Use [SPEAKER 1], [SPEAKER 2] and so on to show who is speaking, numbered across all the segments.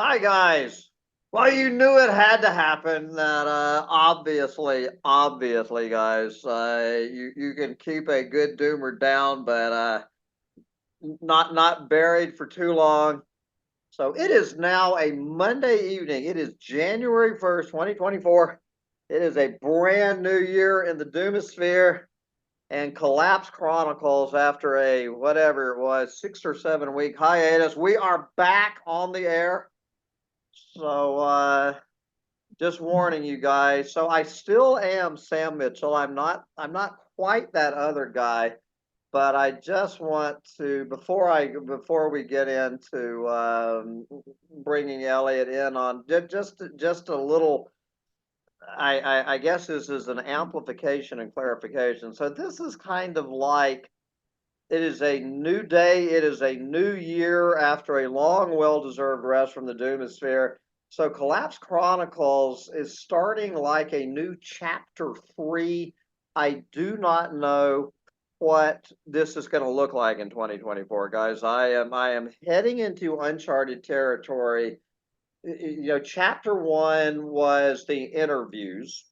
[SPEAKER 1] Hi guys. Well, you knew it had to happen. That obviously, guys, you can keep a good doomer down, but not buried for too long. So it is now a Monday evening. It is January 1st, 2024. It is a brand new year in the Doomosphere and Collapse Chronicles. After a whatever it was, 6 or 7 week hiatus, we are back on the air. So just warning you guys. So I still am Sam Mitchell. I'm not quite that other guy, but I just want to before we get into bringing Eliot in on just a little. I guess this is an amplification and clarification. So this is kind of like it is a new day. It is a new year after a long, well-deserved rest from the Doomosphere. So Collapse Chronicles is starting like a new chapter 3. I do not know what this is going to look like in 2024, guys. I am heading into uncharted territory. Chapter 1 was the interviews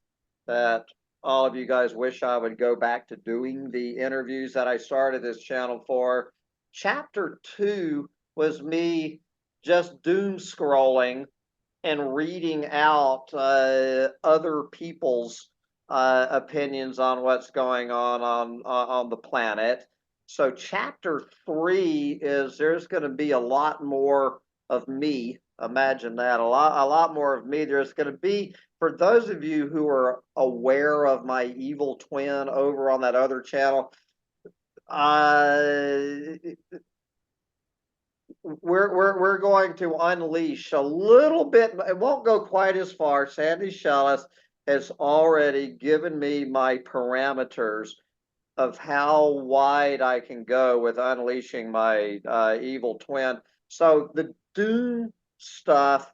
[SPEAKER 1] that all of you guys wish I would go back to doing the interviews that I started this channel for. Chapter 2 was me just doom scrolling and reading out other people's opinions on what's going on the planet. So chapter 3 is there's going to be a lot more of me. Imagine that, a lot more of me. There's going to be, for those of you who are aware of my evil twin over on that other channel, uh, we're going to unleash a little bit. It won't go quite as far. Sandy Shellis has already given me my parameters of how wide I can go with unleashing my evil twin. So the Doom stuff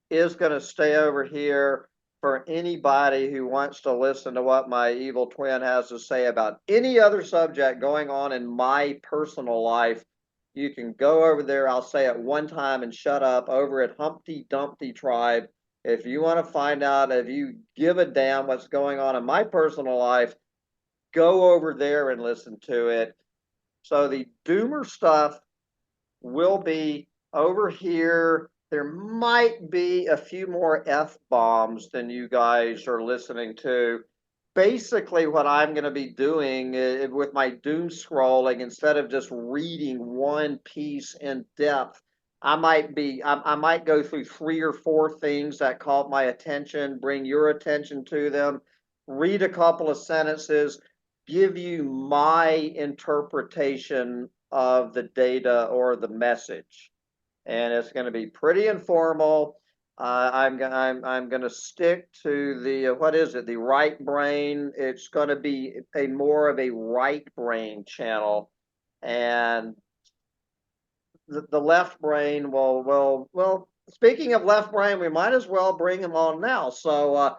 [SPEAKER 1] is going to stay over here for anybody who wants to listen to what my evil twin has to say about any other subject going on in my personal life. You can go over there. I'll say it one time and shut up over at Humpty Dumpty Tribe. If you want to find out, if you give a damn what's going on in my personal life, go over there and listen to it. So the Doomer stuff will be over here. There might be a few more F bombs than you guys are listening to. Basically, what I'm going to be doing with my doom scrolling, instead of just reading one piece in depth, I might go through 3 or 4 things that caught my attention, bring your attention to them, read a couple of sentences, give you my interpretation of the data or the message, and it's going to be pretty informal. I'm going to stick to the what is it? The right brain. It's going to be a more of a right brain channel, and the left brain. Well. Speaking of left brain, we might as well bring him on now. So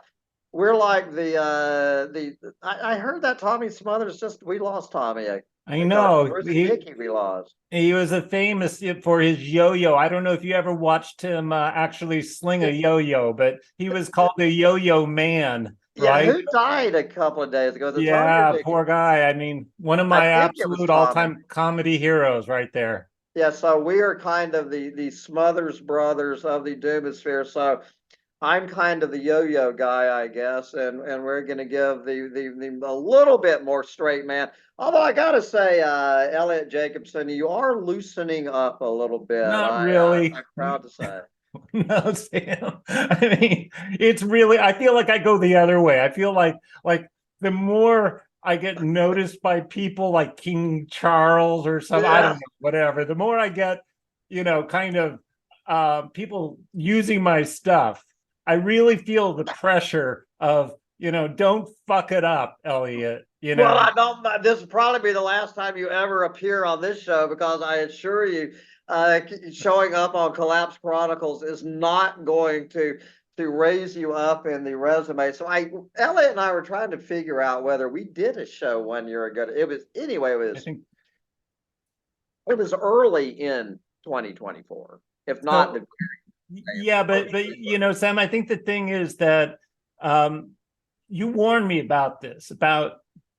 [SPEAKER 1] we're like I heard that Tommy Smothers just we lost Tommy
[SPEAKER 2] I
[SPEAKER 1] a couple.
[SPEAKER 2] know
[SPEAKER 1] Where's
[SPEAKER 2] he
[SPEAKER 1] Nicky we lost?
[SPEAKER 2] he was a famous for his yo-yo. I don't know if you ever watched him actually sling a yo-yo, but he was called the Yo-Yo Man,
[SPEAKER 1] Yeah,
[SPEAKER 2] right?
[SPEAKER 1] who died a couple of days ago? The Dr.
[SPEAKER 2] Yeah,
[SPEAKER 1] Nicky.
[SPEAKER 2] poor guy. I mean, one of
[SPEAKER 1] I
[SPEAKER 2] my
[SPEAKER 1] think it was
[SPEAKER 2] absolute
[SPEAKER 1] Tommy.
[SPEAKER 2] all-time comedy heroes right there.
[SPEAKER 1] Yeah, so we are kind of the Smothers brothers of the Doomosphere. So I'm kind of the yo-yo guy, I guess, and we're going to give the a little bit more straight man. Although I gotta say, Eliot Jacobson, you are loosening up a little bit.
[SPEAKER 2] Not really.
[SPEAKER 1] I'm proud to say.
[SPEAKER 2] No, Sam. I mean, it's really, I feel like I go the other way. I feel like the more I get noticed by people like King Charles or some, I don't
[SPEAKER 1] Yeah.
[SPEAKER 2] know, whatever, the more I get, kind of people using my stuff, I really feel the pressure of, don't fuck it up, Elliot,
[SPEAKER 1] Well, I don't. This will probably be the last time you ever appear on this show because I assure you, showing up on Collapse Chronicles is not going to raise you up in the resume. So Elliot and I were trying to figure out whether we did a show 1 year ago. It was anyway.
[SPEAKER 2] I think
[SPEAKER 1] It was early in 2024, if not
[SPEAKER 2] so.
[SPEAKER 1] the.
[SPEAKER 2] Yeah, but you know, Sam, I think the thing is that um, you warned me about this about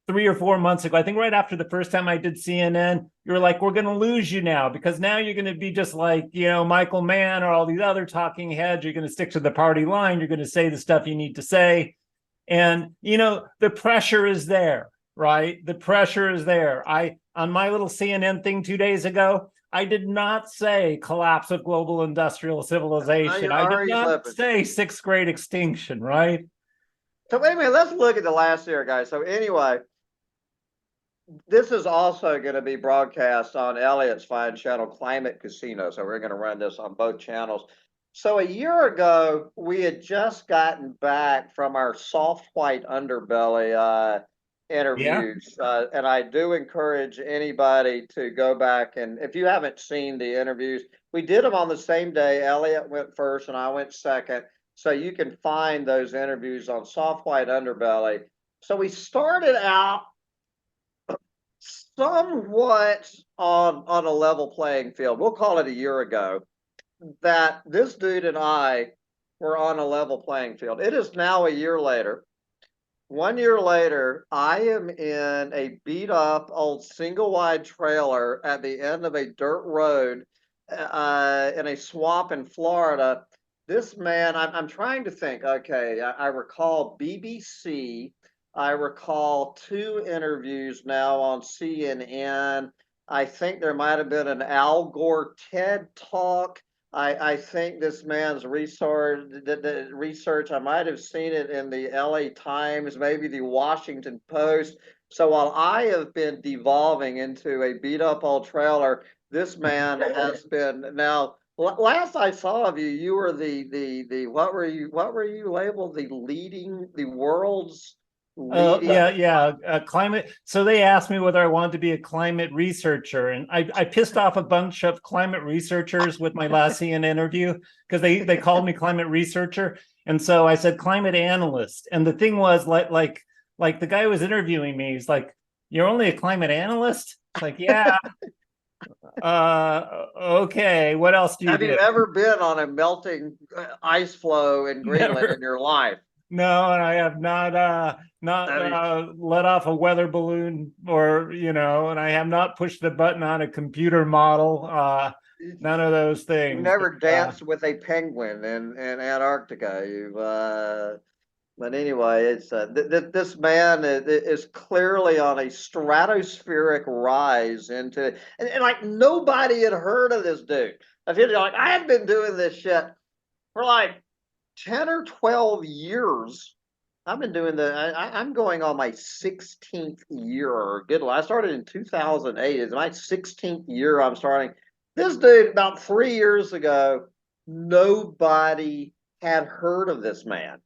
[SPEAKER 2] 3 or 4 months ago. I think right after the first time I did CNN, you were like, "We're going to lose you now because now you're going to be just like Michael Mann or all these other talking heads. You're going to stick to the party line. You're going to say the stuff you need to say." And the pressure is there, right? The pressure is there. I on my little CNN thing 2 days ago, I did not say collapse of global industrial
[SPEAKER 1] Now
[SPEAKER 2] civilization.
[SPEAKER 1] you're
[SPEAKER 2] I did
[SPEAKER 1] already
[SPEAKER 2] not
[SPEAKER 1] slipping.
[SPEAKER 2] say sixth grade extinction, right?
[SPEAKER 1] So wait a minute, let's look at the last year, guys. So anyway, this is also going to be broadcast on Eliot's fine channel, Climate Casino. So we're going to run this on both channels. So a year ago, we had just gotten back from our soft white underbelly
[SPEAKER 2] Yeah.
[SPEAKER 1] interviews, and I do encourage anybody to go back and if you haven't seen the interviews, we did them on the same day. Eliot went first, and I went second. So you can find those interviews on soft white underbelly. So we started out somewhat on a level playing field. We'll call it a year ago that this dude and I were on a level playing field. It is now a year later. 1 year later, I am in a beat up old single wide trailer at the end of a dirt road in a swamp in Florida. This man, I'm trying to think. Okay, I recall BBC. I recall two interviews now on CNN. I think there might have been an Al Gore TED talk. I think this man's research, I might have seen it in the LA Times, maybe the Washington Post. So while I have been devolving into a beat up old trailer, this man has been now. Last I saw of you, you were the what were you labeled the world's leading.
[SPEAKER 2] Yeah. Climate. So they asked me whether I wanted to be a climate researcher, and I pissed off a bunch of climate researchers with my last CNN interview because they called me climate researcher, and so I said climate analyst. And the thing was like the guy who was interviewing me, he's like, "You're only a climate analyst?" It's like, yeah. Okay. What else do you
[SPEAKER 1] Have you
[SPEAKER 2] do?
[SPEAKER 1] ever been on a melting ice flow in Greenland in
[SPEAKER 2] Never.
[SPEAKER 1] your life?
[SPEAKER 2] No, and I have not
[SPEAKER 1] I mean,
[SPEAKER 2] let off a weather balloon and I have not pushed the button on a computer model. None of those
[SPEAKER 1] you've
[SPEAKER 2] things.
[SPEAKER 1] never danced with a penguin in Antarctica. But anyway, it's this man is clearly on a stratospheric rise and like nobody had heard of this dude. I feel like I had been doing this shit for like 10 or 12 years. I've been doing I'm going on my 16th year. Good. I started in 2008. It's my 16th year I'm starting. This dude, about 3 years ago, nobody had heard of this man.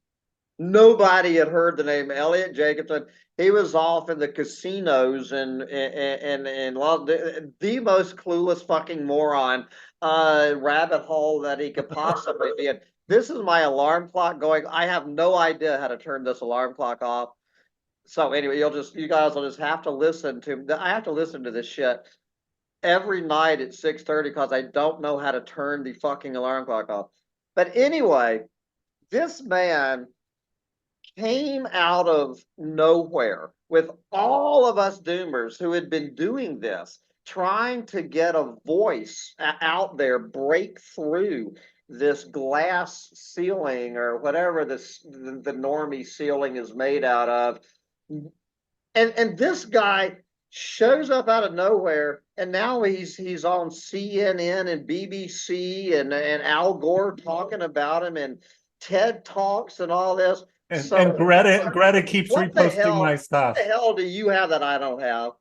[SPEAKER 1] Nobody had heard the name Eliot Jacobson. He was off in the casinos and the most clueless fucking moron rabbit hole that he could possibly be in. This is my alarm clock going. I have no idea how to turn this alarm clock off. So anyway, you guys will just have to listen to. I have to listen to this shit every night at 6:30 because I don't know how to turn the fucking alarm clock off. But anyway, this man came out of nowhere with all of us doomers who had been doing this, trying to get a voice out there, break through this glass ceiling or whatever the normie ceiling is made out of. And this guy shows up out of nowhere, and now he's on CNN and BBC and Al Gore talking about him and TED Talks and all this.
[SPEAKER 2] And
[SPEAKER 1] So
[SPEAKER 2] Greta keeps
[SPEAKER 1] what the
[SPEAKER 2] reposting
[SPEAKER 1] hell?
[SPEAKER 2] my
[SPEAKER 1] What the
[SPEAKER 2] stuff.
[SPEAKER 1] hell do you have that I don't have,
[SPEAKER 2] Um,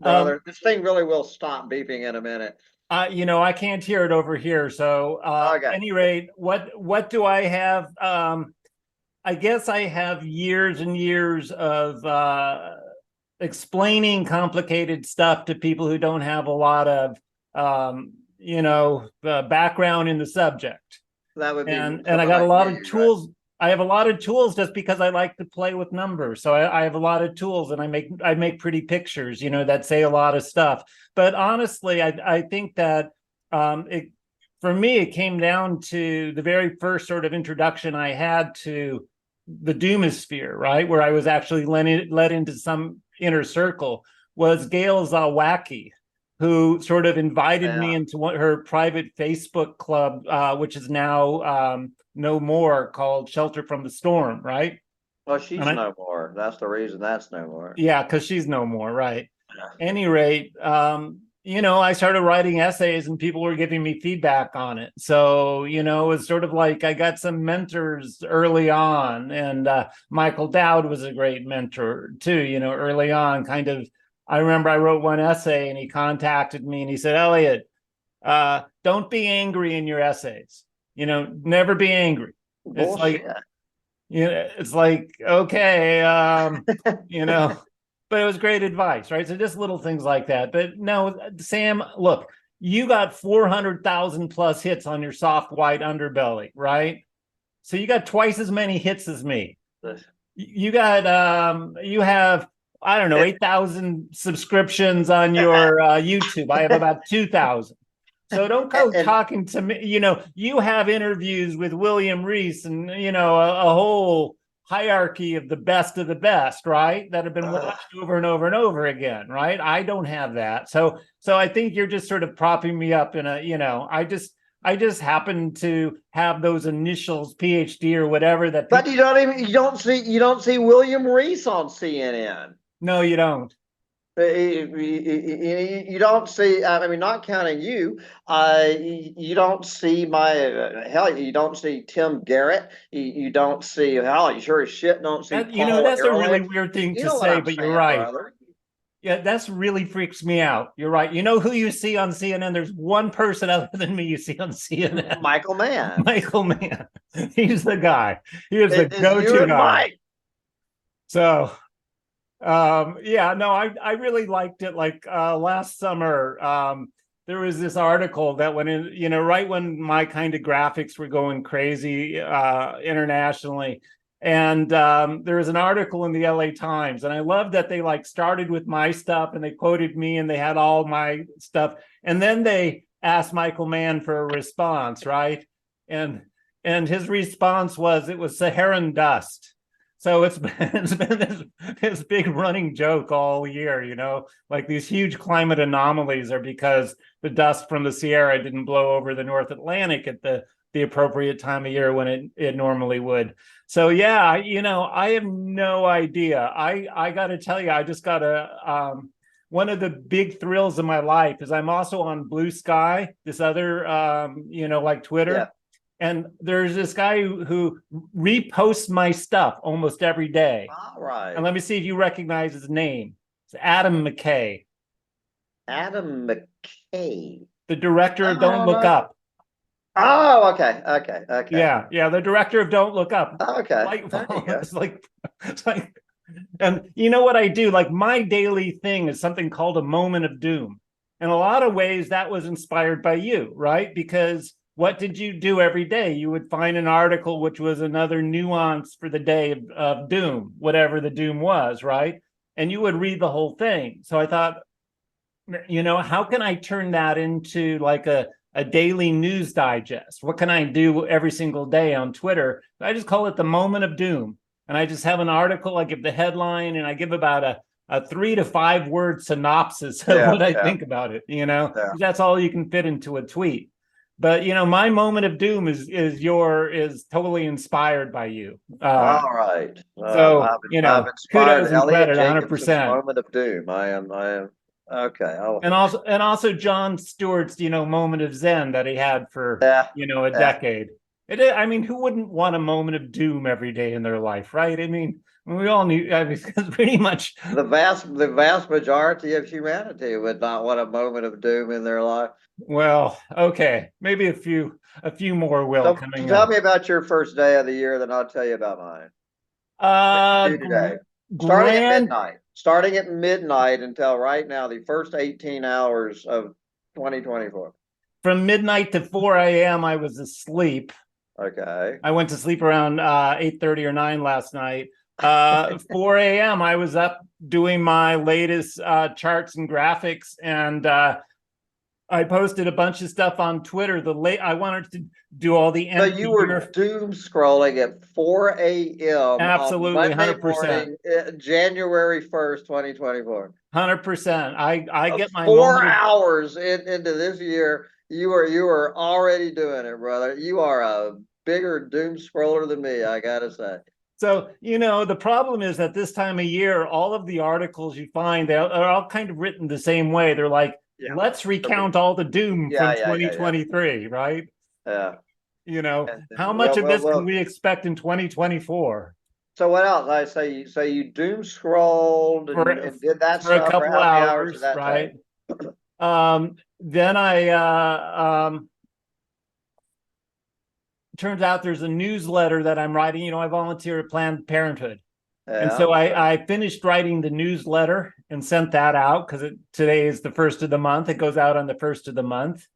[SPEAKER 1] brother? This thing really will stop beeping in a minute.
[SPEAKER 2] I can't hear it over here. So,
[SPEAKER 1] Okay.
[SPEAKER 2] any rate, what do I have? I guess I have years and years of explaining complicated stuff to people who don't have a lot of background in the subject.
[SPEAKER 1] That would be
[SPEAKER 2] And I
[SPEAKER 1] someone
[SPEAKER 2] got a
[SPEAKER 1] like
[SPEAKER 2] lot
[SPEAKER 1] me,
[SPEAKER 2] of
[SPEAKER 1] right?
[SPEAKER 2] tools. I have a lot of tools just because I like to play with numbers. So I have a lot of tools, and I make pretty pictures, that say a lot of stuff. But honestly, I think that it for me, it came down to the very first sort of introduction I had to the Doomosphere, right? Where I was actually led into some inner circle, was Gail Zawacki, who sort of invited me
[SPEAKER 1] Yeah.
[SPEAKER 2] into her private Facebook club, which is now no more, called Shelter from the Storm, right?
[SPEAKER 1] Well,
[SPEAKER 2] And
[SPEAKER 1] she's no more. That's the reason that's no more.
[SPEAKER 2] yeah, because she's no more, right?
[SPEAKER 1] Yeah.
[SPEAKER 2] Any rate, I started writing essays and people were giving me feedback on it. So, it was sort of like I got some mentors early on, and Michael Dowd was a great mentor too, early on. Kind of, I remember I wrote one essay and he contacted me and he said, Eliot, don't be angry in your essays. Never be angry. It's like,
[SPEAKER 1] Bullshit.
[SPEAKER 2] it's like, okay, but it was great advice, right? So just little things like that. But no, Sam, look, you got 400,000 plus hits on your soft white underbelly, right? So you got twice as many hits as me. You have, I don't know, 8,000 subscriptions on your YouTube. I have about 2,000. So don't go talking to me. You have interviews with William Reese and, a whole hierarchy of the best, right? That have been watched over and over and over again, right? I don't have that. So I think you're just sort of propping me up in I just happen to have those initials, PhD or whatever that.
[SPEAKER 1] But you don't see William Reese on CNN.
[SPEAKER 2] No, you don't.
[SPEAKER 1] You don't see. I mean, not counting you. You don't see hell. You don't see Tim Garrett. You don't see hell. You sure as shit don't see Paul
[SPEAKER 2] That's a really
[SPEAKER 1] Ehrlich.
[SPEAKER 2] weird thing
[SPEAKER 1] You
[SPEAKER 2] to
[SPEAKER 1] know what
[SPEAKER 2] say,
[SPEAKER 1] I'm
[SPEAKER 2] but you're
[SPEAKER 1] saying,
[SPEAKER 2] right.
[SPEAKER 1] brother.
[SPEAKER 2] Yeah, that's really freaks me out. You're right. You know who you see on CNN? There's one person other than me you see on CNN.
[SPEAKER 1] Michael Mann.
[SPEAKER 2] Michael Mann. He's the guy. He is the
[SPEAKER 1] It's you
[SPEAKER 2] go-to
[SPEAKER 1] and
[SPEAKER 2] guy.
[SPEAKER 1] Mike.
[SPEAKER 2] So, yeah, no, I really liked it. Like last summer, there was this article that went in, right when my kind of graphics were going crazy internationally. And there was an article in the LA Times, and I love that they like started with my stuff and they quoted me and they had all my stuff. And then they asked Michael Mann for a response, right? And his response was, it was Saharan dust. So it's been this big running joke all year, like these huge climate anomalies are because the dust from the Sierra didn't blow over the North Atlantic at the appropriate time of year when it normally would. So yeah, I have no idea. I got to tell you, I just got one of the big thrills of my life is I'm also on Blue Sky, this other like Twitter.
[SPEAKER 1] Yeah.
[SPEAKER 2] And there's this guy who reposts my stuff almost every day.
[SPEAKER 1] All right.
[SPEAKER 2] And let me see if you recognize his name. It's Adam McKay.
[SPEAKER 1] Adam McKay.
[SPEAKER 2] The director of Don't Look Up.
[SPEAKER 1] Oh, okay.
[SPEAKER 2] Yeah, the director of Don't Look Up.
[SPEAKER 1] Okay.
[SPEAKER 2] It's like, and you know what I do? Like my daily thing is something called a moment of doom. In a lot of ways, that was inspired by you, right? Because what did you do every day? You would find an article which was another nuance for the day of doom, whatever the doom was, right? And you would read the whole thing. So I thought, how can I turn that into like a daily news digest? What can I do every single day on Twitter? I just call it the moment of doom. And I just have an article, I give the headline, and I give about a 3 to 5 word synopsis of what I think about it, That's all you can fit into a tweet. But my moment of doom is totally inspired by you.
[SPEAKER 1] All right.
[SPEAKER 2] So
[SPEAKER 1] I've
[SPEAKER 2] kudos
[SPEAKER 1] inspired
[SPEAKER 2] and
[SPEAKER 1] Eliot
[SPEAKER 2] credit,
[SPEAKER 1] Jacobson's
[SPEAKER 2] 100%.
[SPEAKER 1] moment of doom. I am okay.
[SPEAKER 2] And also Jon Stewart's moment of zen that he had for a decade. I mean, who wouldn't want a moment of doom every day in their life, right? I mean, we all knew. I mean, pretty much
[SPEAKER 1] the vast majority of humanity would not want a moment of doom in their life.
[SPEAKER 2] Well, okay, maybe a few more will
[SPEAKER 1] So
[SPEAKER 2] coming
[SPEAKER 1] tell
[SPEAKER 2] up.
[SPEAKER 1] me about your first day of the year, then I'll tell you about mine.
[SPEAKER 2] Today.
[SPEAKER 1] Starting at midnight until right now, the first 18 hours of 2024.
[SPEAKER 2] From midnight to 4 a.m., I was asleep.
[SPEAKER 1] Okay.
[SPEAKER 2] I went to sleep around 8:30 or 9 last night. 4 a.m., I was up doing my latest charts and graphics, and I posted a bunch of stuff on Twitter. I wanted to do all the
[SPEAKER 1] So
[SPEAKER 2] end of
[SPEAKER 1] you
[SPEAKER 2] the
[SPEAKER 1] were
[SPEAKER 2] year.
[SPEAKER 1] doom scrolling at 4 a.m. on
[SPEAKER 2] Absolutely,
[SPEAKER 1] Monday
[SPEAKER 2] 100%.
[SPEAKER 1] morning, January 1st, 2024.
[SPEAKER 2] 100%. I get my moment.
[SPEAKER 1] 4 hours into this year, you are already doing it, brother. You are a bigger doom scroller than me, I gotta say.
[SPEAKER 2] So, the problem is that this time of year, all of the articles you find, they're all kind of written the same way. They're like,
[SPEAKER 1] Yeah.
[SPEAKER 2] let's recount all the doom
[SPEAKER 1] Yeah,
[SPEAKER 2] from
[SPEAKER 1] yeah, yeah, yeah.
[SPEAKER 2] 2023, right?
[SPEAKER 1] Yeah.
[SPEAKER 2] How much
[SPEAKER 1] Well,
[SPEAKER 2] of
[SPEAKER 1] well,
[SPEAKER 2] this can
[SPEAKER 1] well.
[SPEAKER 2] we expect in 2024
[SPEAKER 1] So what else? I say you doom scrolled
[SPEAKER 2] for
[SPEAKER 1] and did that
[SPEAKER 2] for a
[SPEAKER 1] stuff for
[SPEAKER 2] couple
[SPEAKER 1] how many hours did
[SPEAKER 2] hours,
[SPEAKER 1] that take?
[SPEAKER 2] right? Then I turns out there's a newsletter that I'm writing. I volunteer at Planned Parenthood. And
[SPEAKER 1] Yeah.
[SPEAKER 2] so I finished writing the newsletter and sent that out because today is the first of the month. It goes out on the first of the month.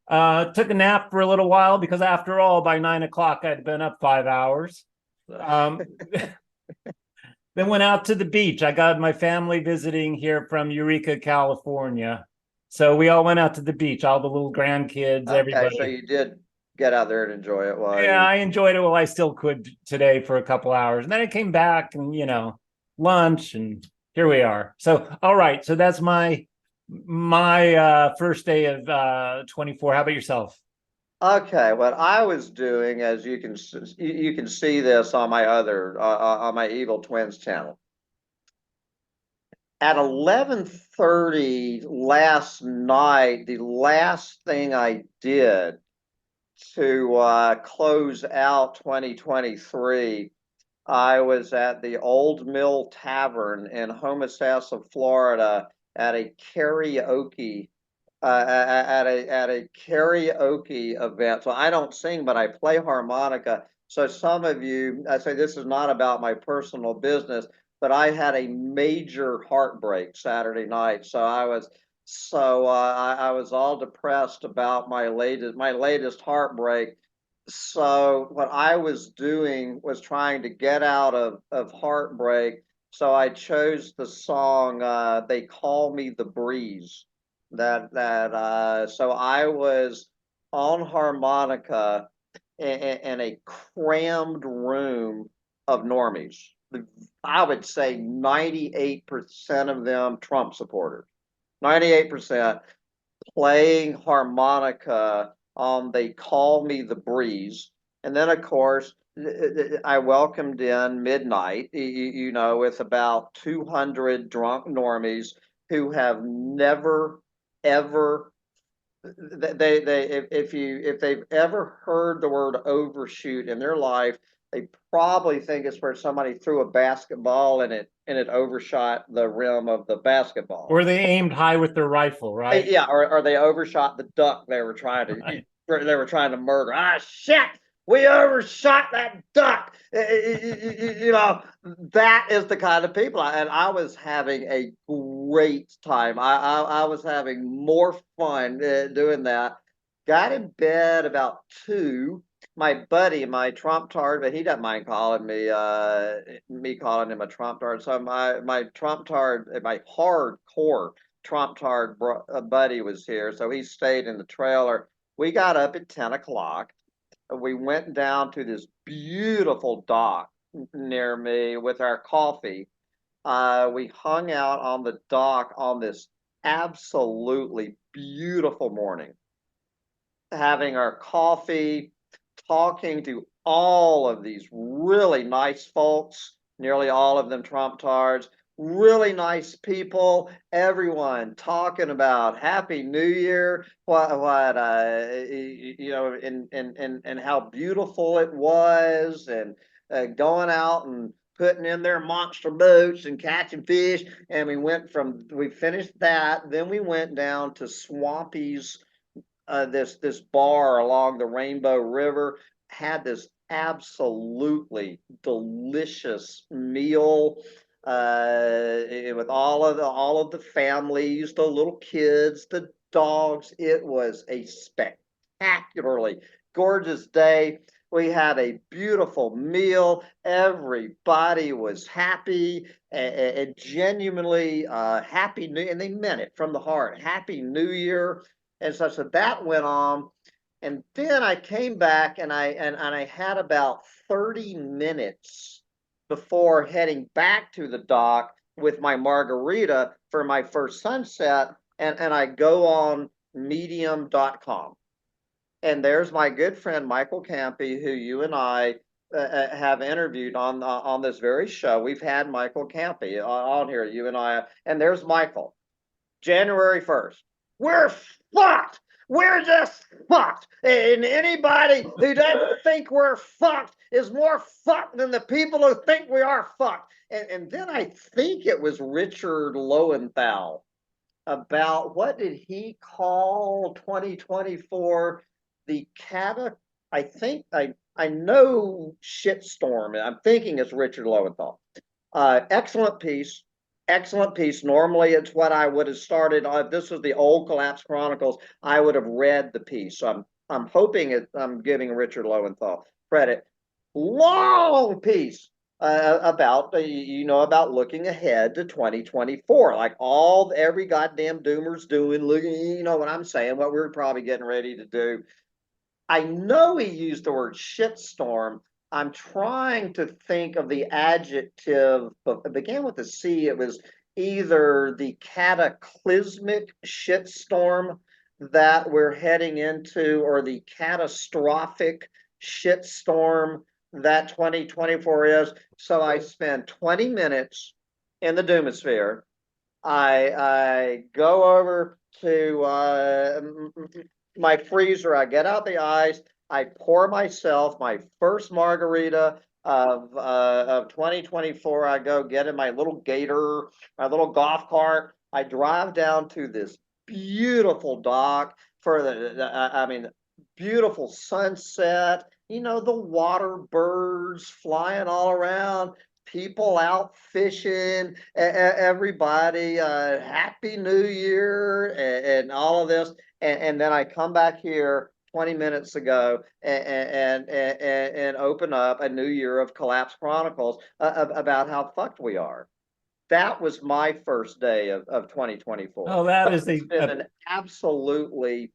[SPEAKER 2] Took a nap for a little while because after all, by 9 o'clock, I'd been up 5 hours. Um, then went out to the beach. I got my family visiting here from Eureka, California. So we all went out to the beach, all the little grandkids,
[SPEAKER 1] Okay, so
[SPEAKER 2] everybody.
[SPEAKER 1] you did get out there and enjoy it while
[SPEAKER 2] Yeah,
[SPEAKER 1] you.
[SPEAKER 2] I enjoyed it while I still could today for a couple hours. And then I came back and, lunch and here we are. So, all right. So that's my first day of 24. How about yourself?
[SPEAKER 1] Okay, what I was doing, as you can see this on my other on my Evil Twins channel. At 11:30 last night, the last thing I did to close out 2023, I was at the Old Mill Tavern in Homosassa, Florida, at a karaoke at a karaoke event. So I don't sing, but I play harmonica. So some of you, I say this is not about my personal business, but I had a major heartbreak Saturday night. I was all depressed about my latest heartbreak. So what I was doing was trying to get out of heartbreak. So I chose the song "They Call Me the Breeze." So I was on harmonica in a crammed room of normies. I would say 98% of them Trump supporters. 98% playing harmonica on They Call Me the Breeze. And then, of course, I welcomed in midnight, with about 200 drunk normies who have never, ever, if they've ever heard the word overshoot in their life, they probably think it's where somebody threw a basketball and it overshot the rim of the basketball.
[SPEAKER 2] Or they aimed high with their rifle, right?
[SPEAKER 1] Yeah, or they overshot the duck
[SPEAKER 2] Right.
[SPEAKER 1] they were trying to murder. Ah, shit! We overshot that duck. That is the kind of people, and I was having a great time. I was having more fun doing that. Got in bed about 2. My buddy, my Trump tard, but he doesn't mind calling me calling him a Trump tard. So my Trump tard, my hardcore Trump tard buddy was here, so he stayed in the trailer. We got up at 10 o'clock. We went down to this beautiful dock near me with our coffee. We hung out on the dock on this absolutely beautiful morning, having our coffee, talking to all of these really nice folks, nearly all of them Trump tards, really nice people, everyone talking about Happy New Year, and how beautiful it was, and going out and putting in their monster boats and catching fish. And we finished that. Then we went down to Swampy's, this bar along the Rainbow River, had this absolutely delicious meal with all of the families, the little kids, the dogs. It was a spectacularly gorgeous day. We had a beautiful meal. Everybody was happy and genuinely happy new, and they meant it from the heart. Happy New Year. And so that went on. And then I came back and I had about 30 minutes before heading back to the dock with my margarita for my first sunset. And I go on medium.com. And there's my good friend Michael Campy, who you and I have interviewed on this very show. We've had Michael Campy on here, you and I, and there's Michael. January 1st. We're fucked. We're just fucked. And anybody who doesn't think we're fucked is more fucked than the people who think we are fucked. And then I think it was Richard Lowenthal about, what did he call 2024? The cata, I think I know shitstorm. I'm thinking it's Richard Lowenthal. Excellent piece. Excellent piece. Normally, it's what I would have started. If this was the old Collapse Chronicles, I would have read the piece. So I'm hoping I'm giving Richard Lowenthal credit. Long piece about about looking ahead to 2024, like every goddamn doomer's doing. Looking, you know what I'm saying? What we're probably getting ready to do. I know he used the word shitstorm. I'm trying to think of the adjective. It began with a C. It was either the cataclysmic shitstorm that we're heading into, or the catastrophic shitstorm that 2024 is. So I spend 20 minutes in the Doomosphere. I go over to my freezer. I get out the ice. I pour myself my first margarita of 2024. I go get in my little gator, my little golf cart. I drive down to this beautiful dock for I mean, beautiful sunset. The water birds flying all around, people out fishing, everybody, happy new year, and all of this. And then I come back here 20 minutes ago and open up a new year of Collapse Chronicles about how fucked we are. That was my first day of 2024.
[SPEAKER 2] Oh, that
[SPEAKER 1] But
[SPEAKER 2] is
[SPEAKER 1] it's been an absolutely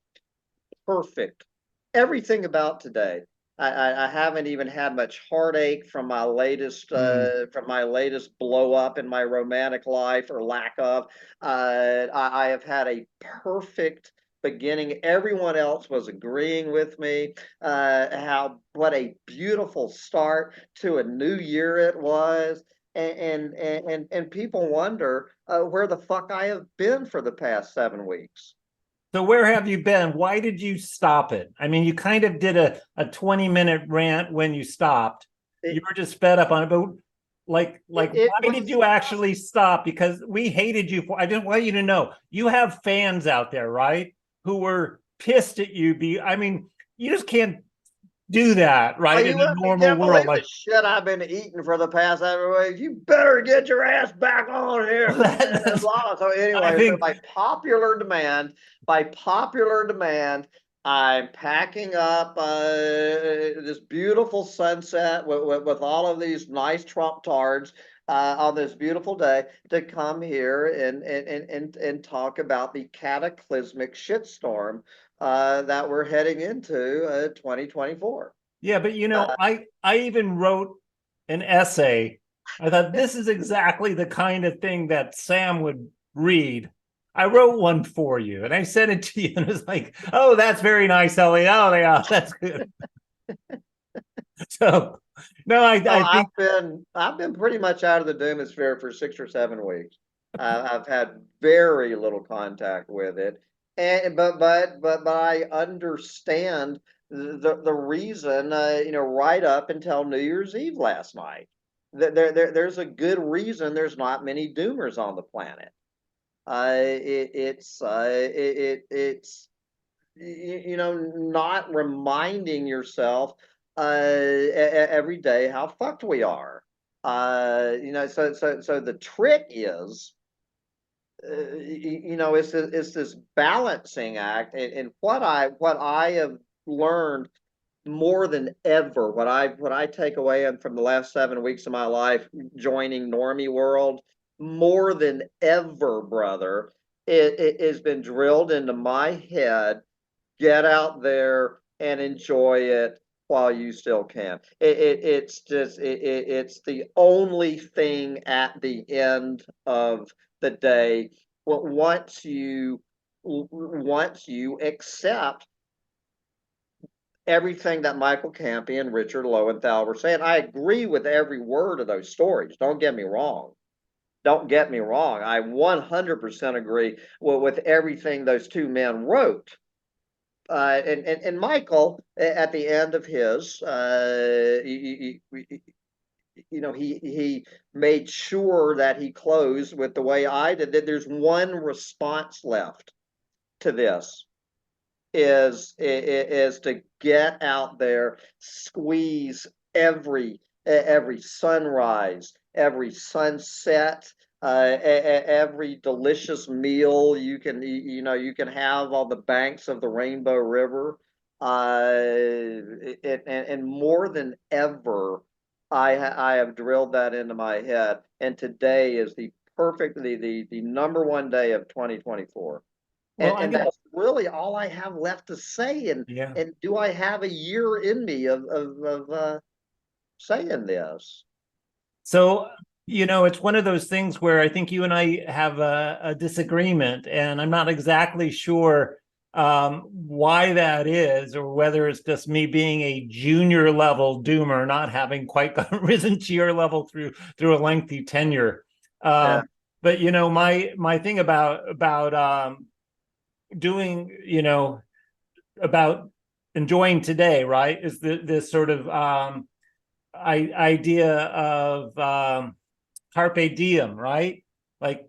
[SPEAKER 1] perfect, everything about today. I haven't even had much heartache from my latest blow up in my romantic life, or lack of. I have had a perfect beginning. Everyone else was agreeing with me. What a beautiful start to a new year it was. And people wonder where the fuck I have been for the past 7 weeks.
[SPEAKER 2] So where have you been? Why did you stop it? I mean, you kind of did a 20-minute rant when you stopped. You were just fed up on it, but why did you actually stop? Because we hated you for. I just want you to know you have fans out there, right? Who were pissed at you. I mean, you just can't do that, right? In a normal world,
[SPEAKER 1] like the shit I've been eating for the past 7 weeks. You better get your ass back on here. So anyway, by popular demand, I'm packing up this beautiful sunset with all of these nice Trump tards on this beautiful day to come here and talk about the cataclysmic shitstorm that we're heading into 2024.
[SPEAKER 2] Yeah, but I even wrote an essay. I thought this is exactly the kind of thing that Sam would read. I wrote one for you, and I sent it to you, and it was like, "Oh, that's very nice, Eliot. Oh, yeah, that's good." So, no, I think
[SPEAKER 1] I've been pretty much out of the Doomosphere for 6 or 7 weeks. I've had very little contact with it, and but I understand the reason. Right up until New Year's Eve last night, there's a good reason there's not many Doomers on the planet. It's not reminding yourself every day how fucked we are. So the trick is, it's this balancing act, and what I have learned more than ever, what I take away from the last 7 weeks of my life joining Normie World, more than ever, brother, it has been drilled into my head. Get out there and enjoy it while you still can. It's just it's the only thing at the end of the day. Well, once you accept everything that Michael Campy and Richard Lowenthal were saying, I agree with every word of those stories. Don't get me wrong. Don't get me wrong. I 100% agree with everything those two men wrote. And Michael at the end of his, he made sure that he closed with the way I did. That there's one response left to this is to get out there, squeeze every sunrise, every sunset, every delicious meal you can have on the banks of the Rainbow River. And more than ever, I have drilled that into my head. And today is the number one day of 2024.
[SPEAKER 2] Well,
[SPEAKER 1] And that's really all I have left to say.
[SPEAKER 2] yeah.
[SPEAKER 1] And do I have a year in me of saying this?
[SPEAKER 2] So, it's one of those things where I think you and I have a disagreement, and I'm not exactly sure why that is, or whether it's just me being a junior level doomer, not having quite risen to your level through a lengthy tenure.
[SPEAKER 1] Yeah.
[SPEAKER 2] But my thing about doing, about enjoying today, right, is this sort of idea of carpe diem, right? Like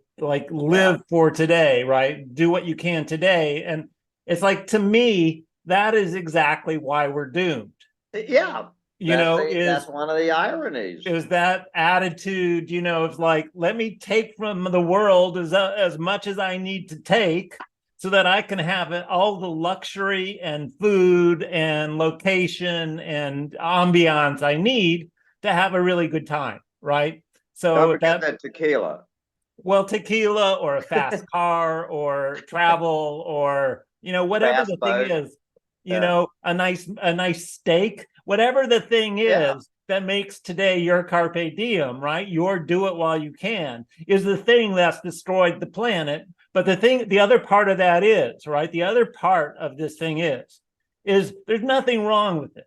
[SPEAKER 2] live for today, right? Do what you can today. And it's like, to me, that is exactly why we're doomed.
[SPEAKER 1] Yeah. That's one of the ironies.
[SPEAKER 2] Is that attitude, of like, let me take from the world as much as I need to take, so that I can have all the luxury and food and location and ambiance I need to have a really good time, right? So
[SPEAKER 1] don't forget that tequila.
[SPEAKER 2] Well, tequila or a fast car or travel or whatever
[SPEAKER 1] Fast
[SPEAKER 2] the thing
[SPEAKER 1] boat.
[SPEAKER 2] is, a nice steak, whatever the thing is that makes today your carpe diem, right? Your do it while you can, is the thing that's destroyed the planet. But the other part of that is, right? The other part of this thing is there's nothing wrong with it,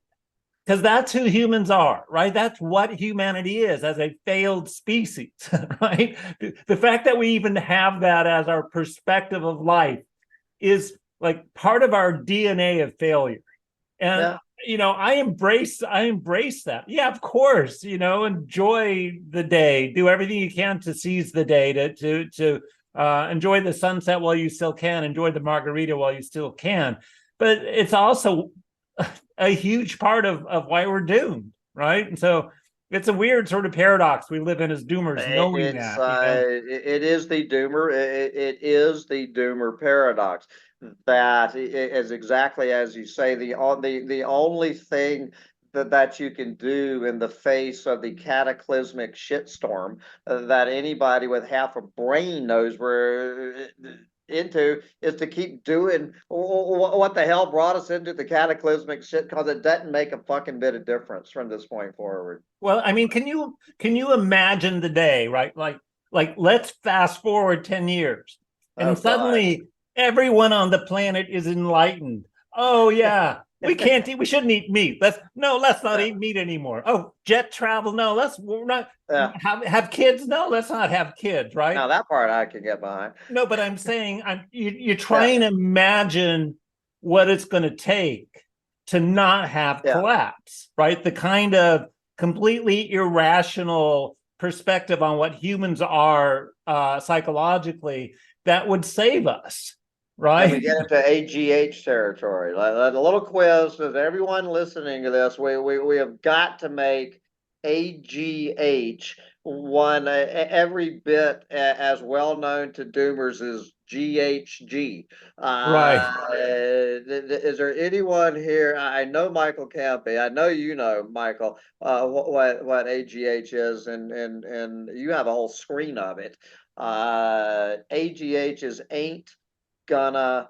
[SPEAKER 2] because that's who humans are, right? That's what humanity is as a failed species, right? The fact that we even have that as our perspective of life is like part of our DNA of failure. And I embrace that. Yeah, of course, enjoy the day, do everything you can to seize the day, to enjoy the sunset while you still can, enjoy the margarita while you still can. But it's also a huge part of why we're doomed, right? And so it's a weird sort of paradox we live in as doomers, knowing
[SPEAKER 1] It's
[SPEAKER 2] that.
[SPEAKER 1] it is the doomer. It is the doomer paradox. That is exactly as you say. The only thing that you can do in the face of the cataclysmic shitstorm that anybody with half a brain knows we're into is to keep doing what the hell brought us into the cataclysmic shit, because it doesn't make a fucking bit of difference from this point forward.
[SPEAKER 2] Well, I mean, can you imagine the day, right? Like let's fast forward 10 years, and
[SPEAKER 1] Oh God.
[SPEAKER 2] suddenly everyone on the planet is enlightened. Oh yeah, we shouldn't eat meat. Let's not eat meat anymore. Oh, jet travel. No, we're not
[SPEAKER 1] Yeah.
[SPEAKER 2] have kids. No, let's not have kids, right?
[SPEAKER 1] Now that part I can get behind.
[SPEAKER 2] No, but I'm saying you're trying to imagine what it's going to take to not have
[SPEAKER 1] Yeah.
[SPEAKER 2] collapse, right? The kind of completely irrational perspective on what humans are psychologically that would save us,
[SPEAKER 1] And we
[SPEAKER 2] right?
[SPEAKER 1] get into AGH territory. A little quiz says everyone listening to this, we have got to make AGH one every bit as well known to doomers as GHG.
[SPEAKER 2] Right.
[SPEAKER 1] Is there anyone here? I know Michael Campy. I know you know Michael. What AGH is, and you have a whole screen of it. AGH is gonna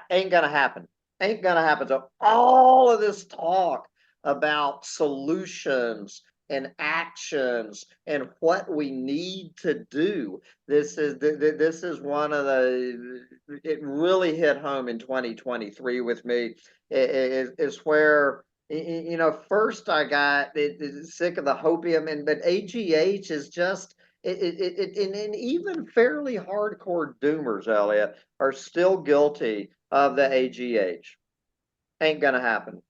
[SPEAKER 1] ain't gonna happen. Ain't gonna happen. So all of this talk about solutions and actions and what we need to do. This is one of the. It really hit home in 2023 with me. Is where first I got sick of the hopium, but AGH is just and even fairly hardcore doomers, Elliot, are still guilty of the AGH. Ain't gonna happen.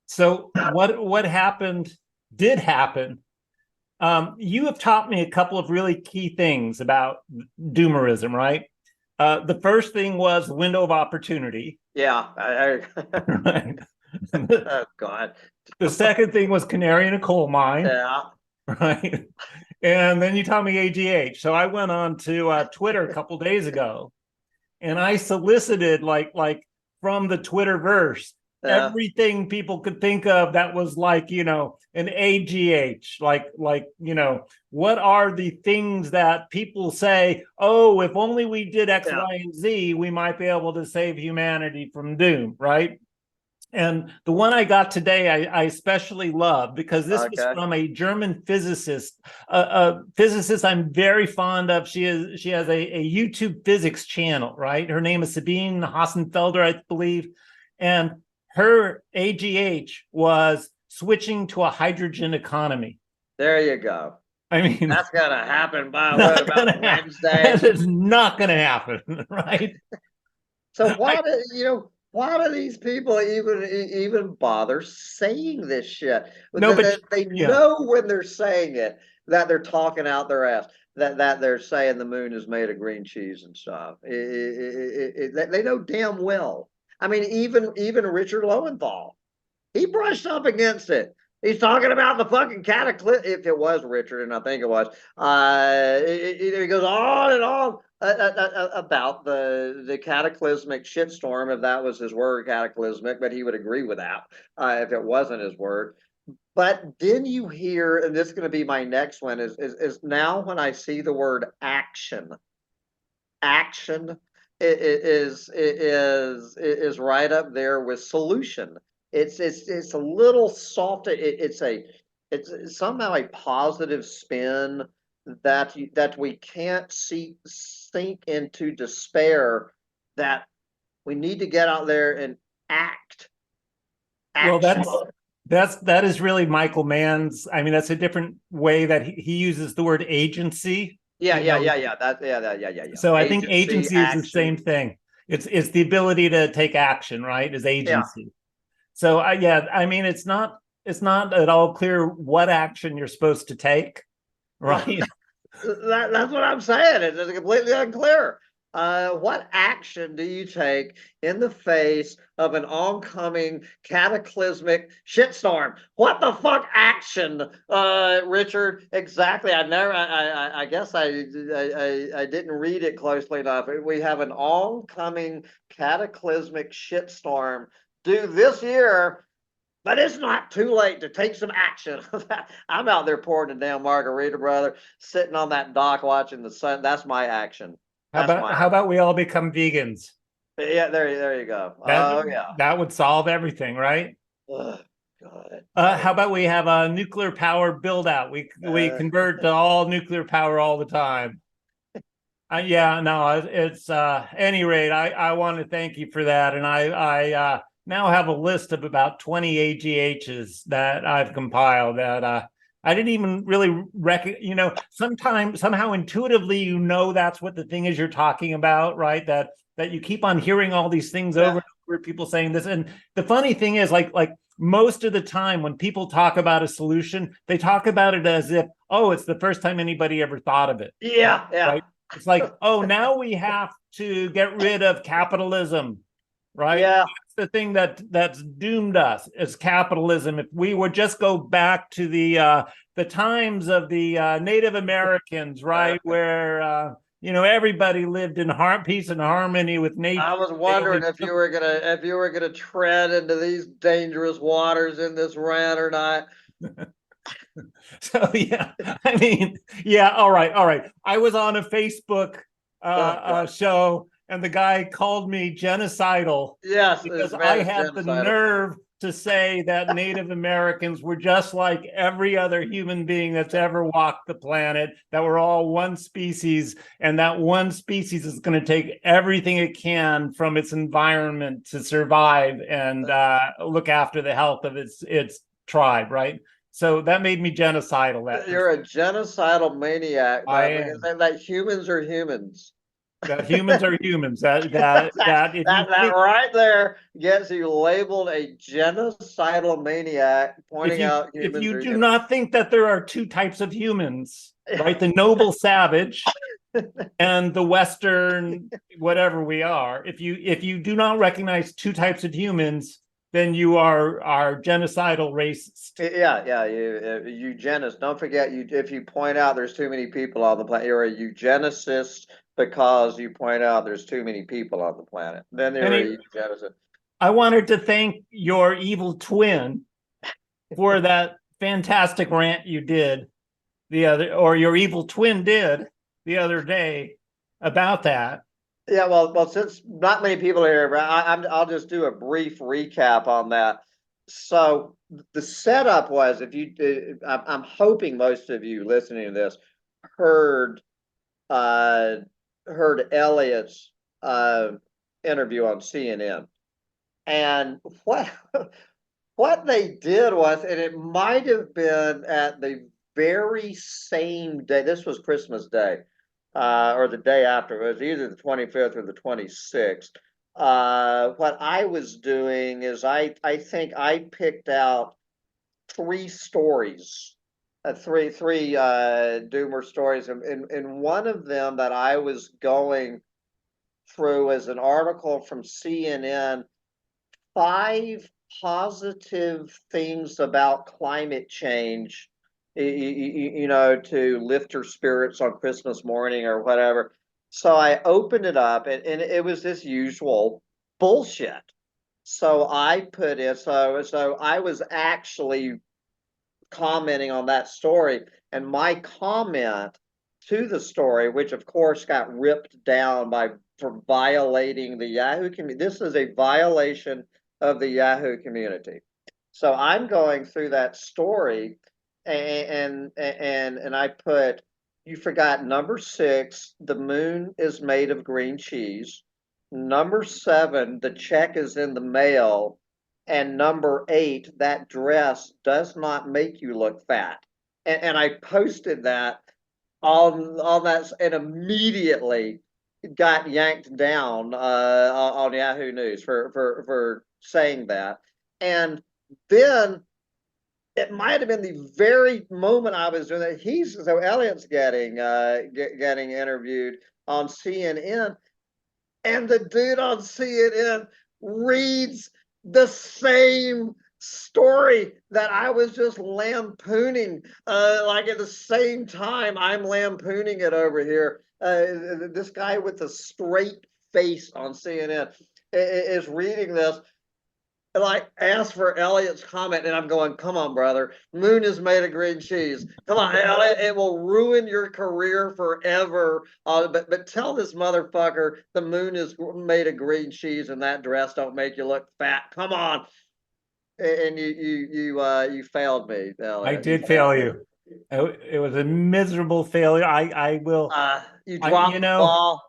[SPEAKER 2] So what happened did happen. You have taught me a couple of really key things about doomerism, right? The first thing was window of opportunity.
[SPEAKER 1] Yeah.
[SPEAKER 2] Right.
[SPEAKER 1] Oh God.
[SPEAKER 2] The second thing was canary in a coal mine.
[SPEAKER 1] Yeah.
[SPEAKER 2] Right. And then you taught me AGH. So I went on to Twitter a couple days ago, and I solicited like from the Twitterverse
[SPEAKER 1] Yeah.
[SPEAKER 2] everything people could think of that was like an AGH, like what are the things that people say, oh, if only we did X,
[SPEAKER 1] Yeah.
[SPEAKER 2] Y, and Z, we might be able to save humanity from doom, right? And the one I got today, I especially love because this was
[SPEAKER 1] Okay.
[SPEAKER 2] from a German physicist, a physicist I'm very fond of. She has a YouTube physics channel, right? Her name is Sabine Hassenfelder, I believe, and her AGH was switching to a hydrogen economy.
[SPEAKER 1] There you go.
[SPEAKER 2] I mean,
[SPEAKER 1] That's gonna happen by what, about Wednesday?
[SPEAKER 2] that is not going to happen, right?
[SPEAKER 1] So why do these people even bother saying this shit?
[SPEAKER 2] No, but
[SPEAKER 1] They
[SPEAKER 2] yeah.
[SPEAKER 1] know when they're saying it that they're talking out their ass. That they're saying the moon is made of green cheese and stuff. They know damn well. I mean, even Richard Lowenthal, he brushed up against it. He's talking about the fucking cataclysm. If it was Richard, and I think it was, he goes on and on about the cataclysmic shitstorm. If that was his word, cataclysmic, but he would agree with that if it wasn't his word. But then you hear, and this is going to be my next one, is now when I see the word action is right up there with solution. It's a little soft. It's somehow a positive spin that we can't sink into despair. That we need to get out there and act.
[SPEAKER 2] Well,
[SPEAKER 1] Action.
[SPEAKER 2] that is really Michael Mann's. I mean, that's a different way that he uses the word agency.
[SPEAKER 1] Yeah,
[SPEAKER 2] You
[SPEAKER 1] yeah,
[SPEAKER 2] know,
[SPEAKER 1] yeah, yeah. Yeah.
[SPEAKER 2] so I think
[SPEAKER 1] Agency,
[SPEAKER 2] agency is the
[SPEAKER 1] action.
[SPEAKER 2] same thing. It's the ability to take action, right? Is
[SPEAKER 1] Yeah.
[SPEAKER 2] agency. So yeah, I mean, it's not at all clear what action you're supposed to take,
[SPEAKER 1] Well,
[SPEAKER 2] right?
[SPEAKER 1] that's what I'm saying. It's completely unclear. What action do you take in the face of an oncoming cataclysmic shitstorm? What the fuck action, Richard? Exactly. I guess I didn't read it closely enough. We have an oncoming cataclysmic shitstorm due this year, but it's not too late to take some action. I'm out there pouring a damn margarita, brother, sitting on that dock watching the sun. That's my action.
[SPEAKER 2] How
[SPEAKER 1] That's
[SPEAKER 2] about
[SPEAKER 1] my
[SPEAKER 2] how about we all become vegans?
[SPEAKER 1] Yeah, there you go.
[SPEAKER 2] That
[SPEAKER 1] Oh yeah.
[SPEAKER 2] that would solve everything, right?
[SPEAKER 1] Oh, God.
[SPEAKER 2] How about we have a nuclear power build out? We
[SPEAKER 1] Uh,
[SPEAKER 2] convert to all nuclear power all the time. Yeah, no, it's any rate, I want to thank you for that. And I now have a list of about 20 AGHs that I've compiled that I didn't even really sometimes somehow intuitively that's what the thing is you're talking about, right? That you keep on hearing all these things over
[SPEAKER 1] yeah.
[SPEAKER 2] and over, people saying this. And the funny thing is like most of the time when people talk about a solution, they talk about it as if, oh, it's the first time anybody ever thought of it.
[SPEAKER 1] Yeah, yeah.
[SPEAKER 2] Right? It's like, oh, now we have to get rid of capitalism, right?
[SPEAKER 1] Yeah.
[SPEAKER 2] That's the thing that's doomed us is capitalism. If we would just go back to the times of the Native Americans, right, where everybody lived in peace and harmony with nature.
[SPEAKER 1] I was wondering if you were gonna tread into these dangerous waters in this rant or not.
[SPEAKER 2] So yeah, I mean, yeah, all right. I was on a Facebook show, and the guy called me genocidal
[SPEAKER 1] Yes, this
[SPEAKER 2] because
[SPEAKER 1] man
[SPEAKER 2] I
[SPEAKER 1] is
[SPEAKER 2] had the
[SPEAKER 1] genocidal.
[SPEAKER 2] nerve to say that Native Americans were just like every other human being that's ever walked the planet, that we're all one species, and that one species is going to take everything it can from its environment to survive and look after the health of its tribe, right? So that made me genocidal.
[SPEAKER 1] You're a genocidal maniac,
[SPEAKER 2] I
[SPEAKER 1] but because
[SPEAKER 2] am.
[SPEAKER 1] that humans are humans.
[SPEAKER 2] That humans are humans. That if you
[SPEAKER 1] That
[SPEAKER 2] think
[SPEAKER 1] right there gets you labeled a genocidal maniac,
[SPEAKER 2] if
[SPEAKER 1] pointing
[SPEAKER 2] you
[SPEAKER 1] out
[SPEAKER 2] if
[SPEAKER 1] humans
[SPEAKER 2] you
[SPEAKER 1] are
[SPEAKER 2] do
[SPEAKER 1] humans.
[SPEAKER 2] not think that there are two types of humans, right? The noble savage and the Western whatever we are. If you do not recognize two types of humans, then you are genocidal racist.
[SPEAKER 1] Yeah, eugenist. Don't forget, you if you point out there's too many people on the planet, you're a eugenicist because you point out there's too many people on the planet. Then you're
[SPEAKER 2] And
[SPEAKER 1] a eugenicist.
[SPEAKER 2] I wanted to thank your evil twin for that fantastic rant you did the other, or your evil twin did the other day about that.
[SPEAKER 1] Yeah, well, since not many people are here, but I'll just do a brief recap on that. So the setup was, if you, I'm hoping most of you listening to this heard uh, heard Eliot's interview on CNN, and what they did was, and it might have been at the very same day. This was Christmas Day, or the day after. It was either the 25th or the 26th. What I was doing is I think I picked out three stories, three Doomer stories, and one of them that I was going through is an article from CNN, five positive things about climate change, to lift your spirits on Christmas morning or whatever. So I opened it up, and it was this usual bullshit. So I put in, so I was actually commenting on that story, and my comment to the story, which of course got ripped down by for violating the Yahoo community. This is a violation of the Yahoo community. So I'm going through that story, and I put, you forgot number 6, the moon is made of green cheese. Number 7, the check is in the mail. And number 8, that dress does not make you look fat. And I posted that on that, and immediately got yanked down on Yahoo News for saying that. And then it might have been the very moment I was doing that. So Eliot's getting interviewed on CNN, and the dude on CNN reads the same story that I was just lampooning. Like at the same time, I'm lampooning it over here. This guy with the straight face on CNN is reading this, and I asked for Eliot's comment, and I'm going, come on, brother. Moon is made of green cheese. Come on, Eliot. It will ruin your career forever. But tell this motherfucker the moon is made of green cheese, and that dress don't make you look fat. Come on. And you failed me,
[SPEAKER 2] I
[SPEAKER 1] Eliot. You
[SPEAKER 2] did
[SPEAKER 1] failed
[SPEAKER 2] fail
[SPEAKER 1] me.
[SPEAKER 2] you. It was a miserable failure. I will.
[SPEAKER 1] You
[SPEAKER 2] I you
[SPEAKER 1] dropped the
[SPEAKER 2] know
[SPEAKER 1] ball.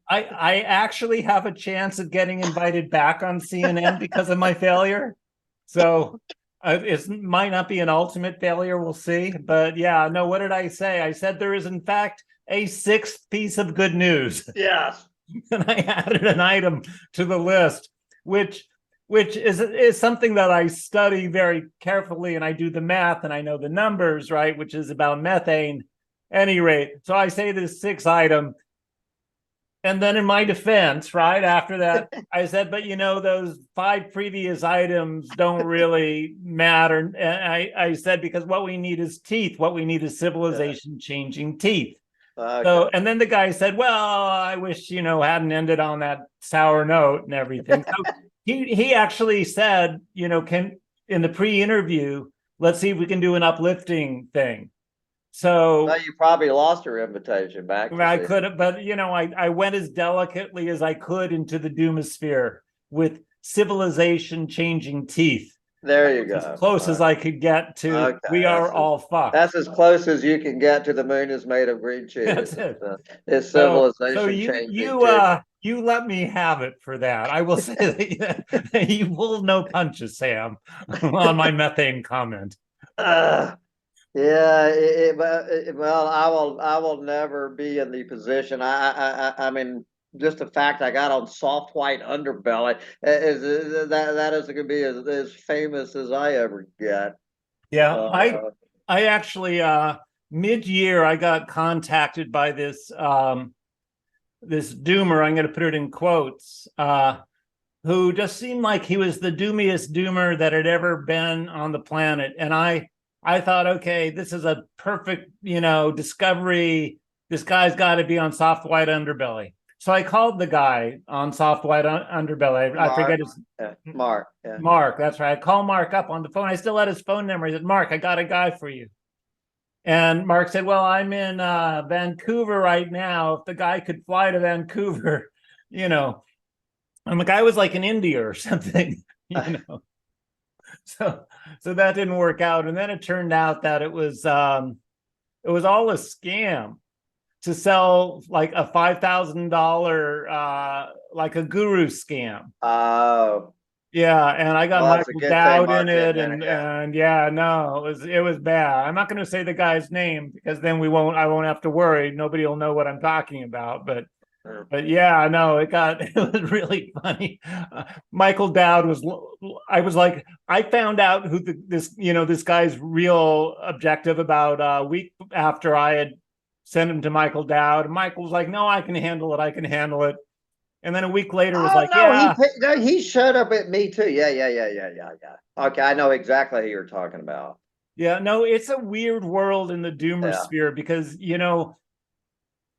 [SPEAKER 2] I actually have a chance of getting invited back on CNN because of my failure. So it might not be an ultimate failure. We'll see. But yeah, no. What did I say? I said there is in fact a sixth piece of good news.
[SPEAKER 1] Yes.
[SPEAKER 2] And I added an item to the list, which is something that I study very carefully, and I do the math and I know the numbers, right? Which is about methane. Any rate, so I say this sixth item, and then in my defense, right after that, I said, but those 5 previous items don't really matter. And I said, because what we need is teeth. What we need is civilization changing teeth.
[SPEAKER 1] Okay.
[SPEAKER 2] So, and then the guy said, well, I wish, hadn't ended on that sour note and everything. So he actually said, in the pre-interview, let's see if we can do an uplifting thing.
[SPEAKER 1] No,
[SPEAKER 2] So
[SPEAKER 1] you probably lost your invitation back to
[SPEAKER 2] I
[SPEAKER 1] see.
[SPEAKER 2] could have, but I went as delicately as I could into the doomosphere with civilization changing teeth.
[SPEAKER 1] There you
[SPEAKER 2] As
[SPEAKER 1] go.
[SPEAKER 2] close as I could get to
[SPEAKER 1] Okay,
[SPEAKER 2] we are all fucked.
[SPEAKER 1] that's as close as you can get to the moon is made of green cheese.
[SPEAKER 2] That's it.
[SPEAKER 1] It's
[SPEAKER 2] So
[SPEAKER 1] civilization
[SPEAKER 2] you
[SPEAKER 1] changing
[SPEAKER 2] you
[SPEAKER 1] too.
[SPEAKER 2] you let me have it for that. I will say that you pulled no punches, Sam, on my methane comment.
[SPEAKER 1] Yeah, well, I will never be in the position. I mean, just the fact I got on soft white underbelly that is going to be as famous as I ever get.
[SPEAKER 2] Yeah, I
[SPEAKER 1] Uh,
[SPEAKER 2] I actually mid-year I got contacted by this doomer, I'm going to put it in quotes, who just seemed like he was the doomiest doomer that had ever been on the planet. And I thought, okay, this is a perfect, discovery. This guy's got to be on soft white underbelly. So I called the guy on soft white underbelly. I
[SPEAKER 1] Mark,
[SPEAKER 2] forget his
[SPEAKER 1] yeah, Mark, yeah.
[SPEAKER 2] Mark. That's right. I call Mark up on the phone. I still had his phone number. He said, Mark, I got a guy for you. And Mark said, well, I'm in Vancouver right now. If the guy could fly to Vancouver, you know, and the guy was like in India or something, you know. So so that didn't work out. And then it turned out that it was all a scam to sell like a $5,000 like a guru scam.
[SPEAKER 1] Oh,
[SPEAKER 2] Yeah, and I got
[SPEAKER 1] well, it's a
[SPEAKER 2] Michael
[SPEAKER 1] good thing
[SPEAKER 2] Dowd in
[SPEAKER 1] Mark
[SPEAKER 2] it,
[SPEAKER 1] didn't in it. Yeah.
[SPEAKER 2] and yeah, no, it was bad. I'm not going to say the guy's name because then I won't have to worry. Nobody will know what I'm talking about. But yeah, no, it was really funny. Michael Dowd I was like, I found out who this guy's real objective about a week after I had sent him to Michael Dowd. Michael was like, no, I can handle it. I can handle it. And then a week later was
[SPEAKER 1] Oh
[SPEAKER 2] like,
[SPEAKER 1] no,
[SPEAKER 2] yeah,
[SPEAKER 1] no, he showed up at me too. Yeah. Okay, I know exactly who you're talking about.
[SPEAKER 2] yeah, no, it's a weird world in the doomer
[SPEAKER 1] Yeah,
[SPEAKER 2] sphere because,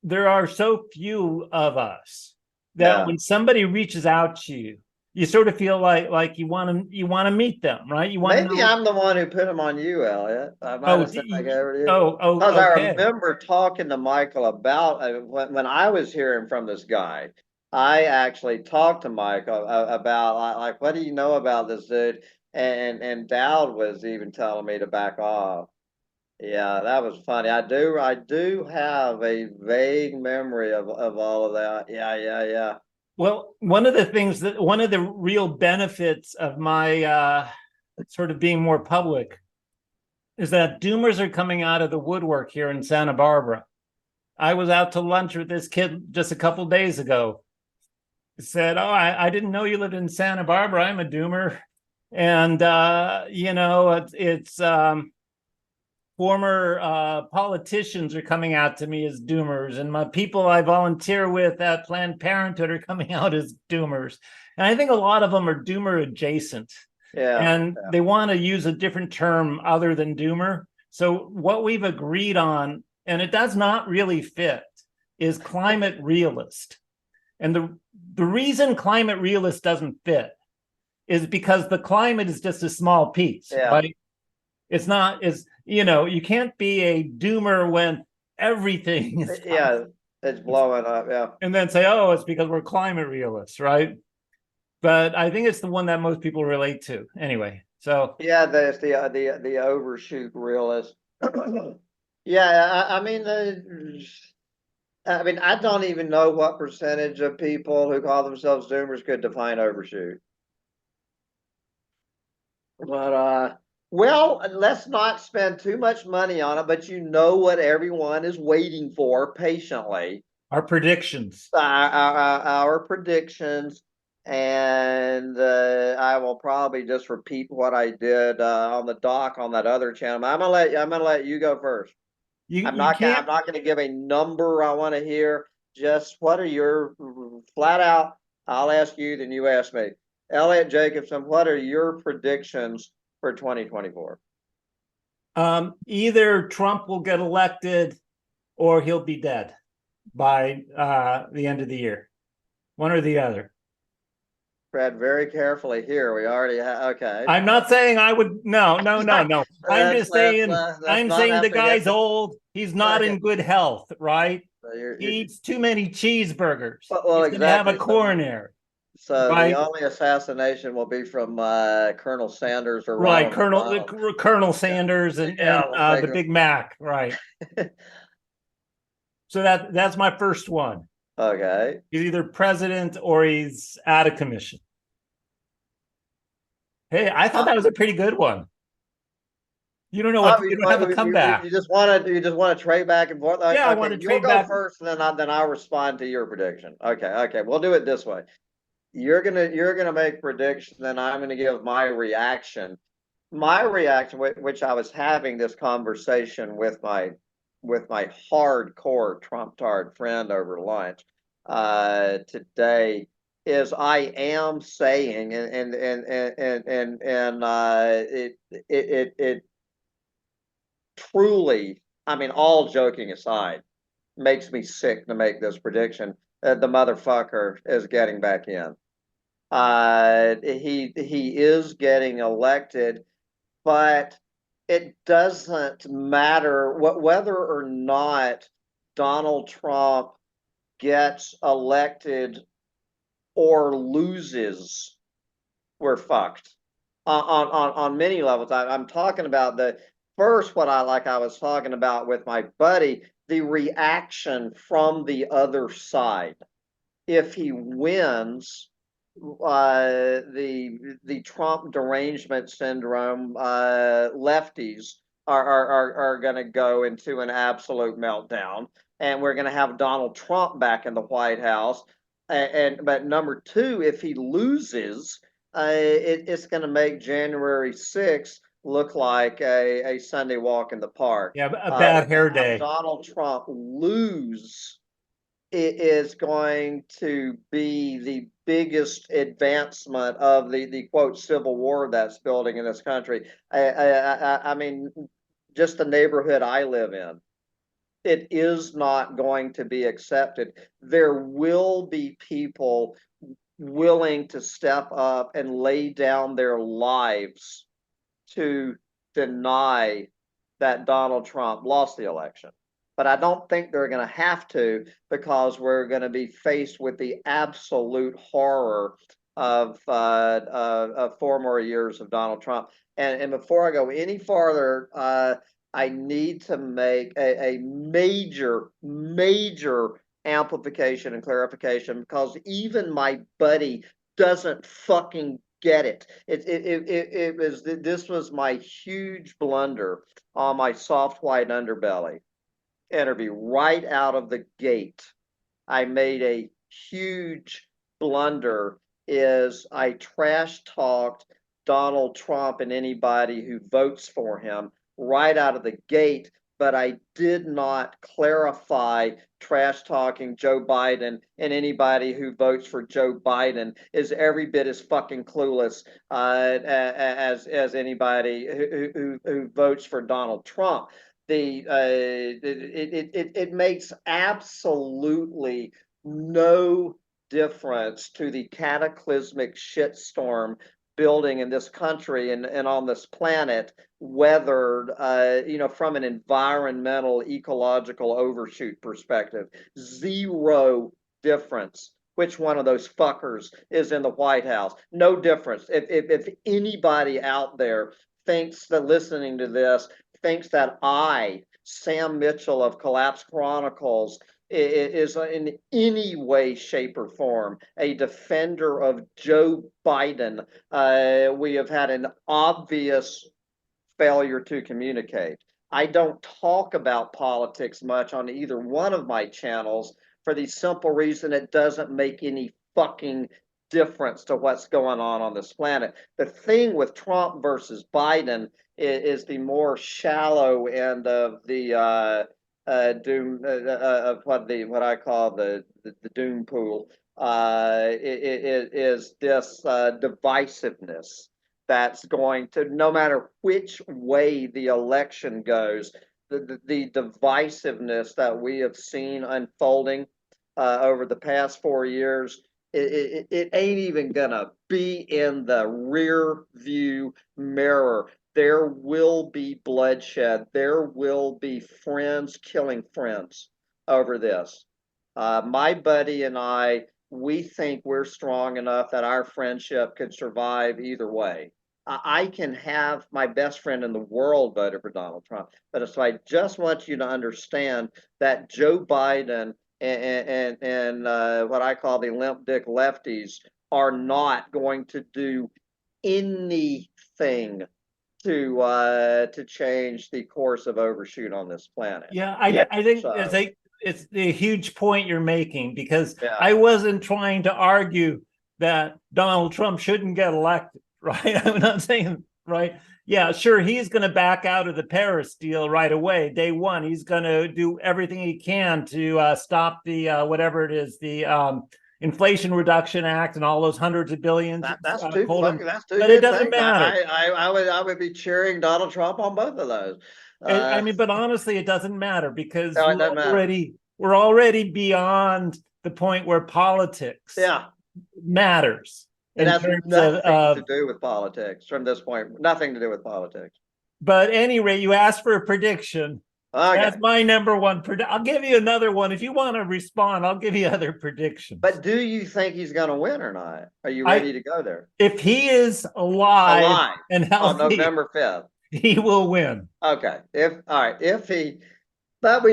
[SPEAKER 2] there are so few of us that
[SPEAKER 1] yeah.
[SPEAKER 2] when somebody reaches out to you, you sort of feel like you want to meet them, right? You want to
[SPEAKER 1] Maybe
[SPEAKER 2] know,
[SPEAKER 1] I'm the one who put him on you, Elliot. I might
[SPEAKER 2] oh,
[SPEAKER 1] have said like over to you. Because I
[SPEAKER 2] okay.
[SPEAKER 1] remember talking to Michael about when I was hearing from this guy. I actually talked to Michael about like what do you know about this dude? And Dowd was even telling me to back off. Yeah, that was funny. I do have a vague memory of all of that. Yeah.
[SPEAKER 2] Well, one of the real benefits of my sort of being more public is that doomers are coming out of the woodwork here in Santa Barbara. I was out to lunch with this kid just a couple days ago. He said, "Oh, I didn't know you lived in Santa Barbara. I'm a doomer." And it's former politicians are coming out to me as doomers, and my people I volunteer with at Planned Parenthood are coming out as doomers. And I think a lot of them are doomer adjacent,
[SPEAKER 1] Yeah.
[SPEAKER 2] and they want to use a different term other than doomer. So what we've agreed on, and it does not really fit, is climate realist. And the reason climate realist doesn't fit is because the climate is just a small piece,
[SPEAKER 1] Yeah.
[SPEAKER 2] right? It's not, you can't be a doomer when everything is
[SPEAKER 1] Yeah. It's blowing up. Yeah.
[SPEAKER 2] and then say, oh, it's because we're climate realists, right? But I think it's the one that most people relate to anyway. So
[SPEAKER 1] Yeah, that's the overshoot realist. Yeah, I mean, I don't even know what percentage of people who call themselves Zoomers could define overshoot. But well, let's not spend too much money on it. But you know what everyone is waiting for patiently.
[SPEAKER 2] our predictions.
[SPEAKER 1] Our predictions, and I will probably just repeat what I did on the doc on that other channel. I'm gonna let you go first.
[SPEAKER 2] You
[SPEAKER 1] I'm
[SPEAKER 2] can't.
[SPEAKER 1] not gonna give a number I want to hear. Just what are your flat out? I'll ask you, then you ask me. Elliot Jacobson, what are your predictions for 2024?
[SPEAKER 2] Either Trump will get elected or he'll be dead by the end of the year, one or the other.
[SPEAKER 1] Tread very carefully here. We already have, okay.
[SPEAKER 2] I'm not saying I would. No, no, no, no. I'm
[SPEAKER 1] Let's,
[SPEAKER 2] just saying.
[SPEAKER 1] let's
[SPEAKER 2] I'm
[SPEAKER 1] not
[SPEAKER 2] saying
[SPEAKER 1] have
[SPEAKER 2] the
[SPEAKER 1] to get
[SPEAKER 2] guy's old. He's not
[SPEAKER 1] okay.
[SPEAKER 2] in good health, right?
[SPEAKER 1] So
[SPEAKER 2] He eats too many cheeseburgers.
[SPEAKER 1] well,
[SPEAKER 2] He's going to have a
[SPEAKER 1] exactly.
[SPEAKER 2] coronary,
[SPEAKER 1] So the
[SPEAKER 2] right?
[SPEAKER 1] only assassination will be from Colonel Sanders or
[SPEAKER 2] Right,
[SPEAKER 1] Ronald
[SPEAKER 2] Colonel
[SPEAKER 1] McDonald.
[SPEAKER 2] Colonel Sanders and
[SPEAKER 1] Yeah, we'll take
[SPEAKER 2] the Big Mac, right?
[SPEAKER 1] it.
[SPEAKER 2] So that's my first one.
[SPEAKER 1] Okay.
[SPEAKER 2] He's either president or he's out of commission. Hey, I thought
[SPEAKER 1] Uh,
[SPEAKER 2] that was a pretty good one. You don't know what
[SPEAKER 1] oh,
[SPEAKER 2] you don't have a comeback.
[SPEAKER 1] you just want to trade back and forth.
[SPEAKER 2] Yeah, I want
[SPEAKER 1] Okay,
[SPEAKER 2] to
[SPEAKER 1] you'll
[SPEAKER 2] trade
[SPEAKER 1] go
[SPEAKER 2] back.
[SPEAKER 1] first, and then I'll respond to your prediction. Okay, we'll do it this way. You're gonna make prediction, then I'm gonna give my reaction. My reaction, which I was having this conversation with my hardcore Trump tard friend over lunch today, is I am saying, it truly, I mean, all joking aside, makes me sick to make this prediction. The motherfucker is getting back in. He is getting elected, but it doesn't matter whether or not Donald Trump gets elected or loses. We're fucked on many levels. I'm talking about the first, what I like, I was talking about with my buddy, the reaction from the other side. If he wins, the Trump derangement syndrome lefties are going to go into an absolute meltdown, and we're going to have Donald Trump back in the White House. But number two, if he loses, it's going to make January 6th look like a Sunday walk in the park.
[SPEAKER 2] Yeah, a bad
[SPEAKER 1] To
[SPEAKER 2] hair
[SPEAKER 1] have
[SPEAKER 2] day.
[SPEAKER 1] Donald Trump lose, it is going to be the biggest advancement of the quote civil war that's building in this country. I mean, just the neighborhood I live in, it is not going to be accepted. There will be people willing to step up and lay down their lives to deny that Donald Trump lost the election. But I don't think they're going to have to, because we're going to be faced with the absolute horror of 4 more years of Donald Trump. And before I go any farther, I need to make a major amplification and clarification, because even my buddy doesn't fucking get it. It was, this was my huge blunder on my soft white underbelly interview right out of the gate. I made a huge blunder, is I trash talked Donald Trump and anybody who votes for him right out of the gate, but I did not clarify trash talking Joe Biden, and anybody who votes for Joe Biden is every bit as fucking clueless as anybody who votes for Donald Trump. It makes absolutely no difference to the cataclysmic shitstorm building in this country and on this planet, whether from an environmental ecological overshoot perspective, zero difference which one of those fuckers is in the White House. No difference. If anybody out there thinks that listening to this thinks that I, Sam Mitchell of Collapse Chronicles, is in any way, shape, or form a defender of Joe Biden, we have had an obvious failure to communicate. I don't talk about politics much on either one of my channels, for the simple reason it doesn't make any fucking difference to what's going on this planet. The thing with Trump versus Biden is the more shallow end of the doom of what I call the doom pool. It is this divisiveness that's going to, no matter which way the election goes, the divisiveness that we have seen unfolding over the past 4 years it ain't even gonna be in the rear view mirror. There will be bloodshed. There will be friends killing friends over this. My buddy and I, we think we're strong enough that our friendship could survive either way. I can have my best friend in the world voted for Donald Trump, but so I just want you to understand that Joe Biden and what I call the limp dick lefties are not going to do anything to change the course of overshoot on this planet.
[SPEAKER 2] Yeah, I think
[SPEAKER 1] So
[SPEAKER 2] it's a huge point you're making, because
[SPEAKER 1] yeah,
[SPEAKER 2] I wasn't trying to argue that Donald Trump shouldn't get elected, right? I'm not saying, right. Yeah, sure, he's going to back out of the Paris deal right away, day one. He's going to do everything he can to stop the whatever it is, the Inflation Reduction Act and all those hundreds of billions.
[SPEAKER 1] that's too
[SPEAKER 2] Him,
[SPEAKER 1] that's two
[SPEAKER 2] but it
[SPEAKER 1] good
[SPEAKER 2] doesn't
[SPEAKER 1] things.
[SPEAKER 2] matter.
[SPEAKER 1] I would be cheering Donald Trump on both of those.
[SPEAKER 2] I mean, but honestly, it doesn't matter, because
[SPEAKER 1] No, it doesn't matter.
[SPEAKER 2] we're already beyond the point where politics
[SPEAKER 1] Yeah,
[SPEAKER 2] matters
[SPEAKER 1] it
[SPEAKER 2] in
[SPEAKER 1] has
[SPEAKER 2] terms
[SPEAKER 1] nothing to
[SPEAKER 2] of.
[SPEAKER 1] do with politics from this point. Nothing to do with politics.
[SPEAKER 2] But anyway, you asked for a prediction.
[SPEAKER 1] Okay.
[SPEAKER 2] That's my number one. I'll give you another one if you want to respond. I'll give you other predictions.
[SPEAKER 1] But do you think he's going to win or not? Are you
[SPEAKER 2] I
[SPEAKER 1] ready to go there?
[SPEAKER 2] If he is alive
[SPEAKER 1] Alive
[SPEAKER 2] and
[SPEAKER 1] on
[SPEAKER 2] healthy,
[SPEAKER 1] November 5th.
[SPEAKER 2] he will win.
[SPEAKER 1] Okay. If all right, if he but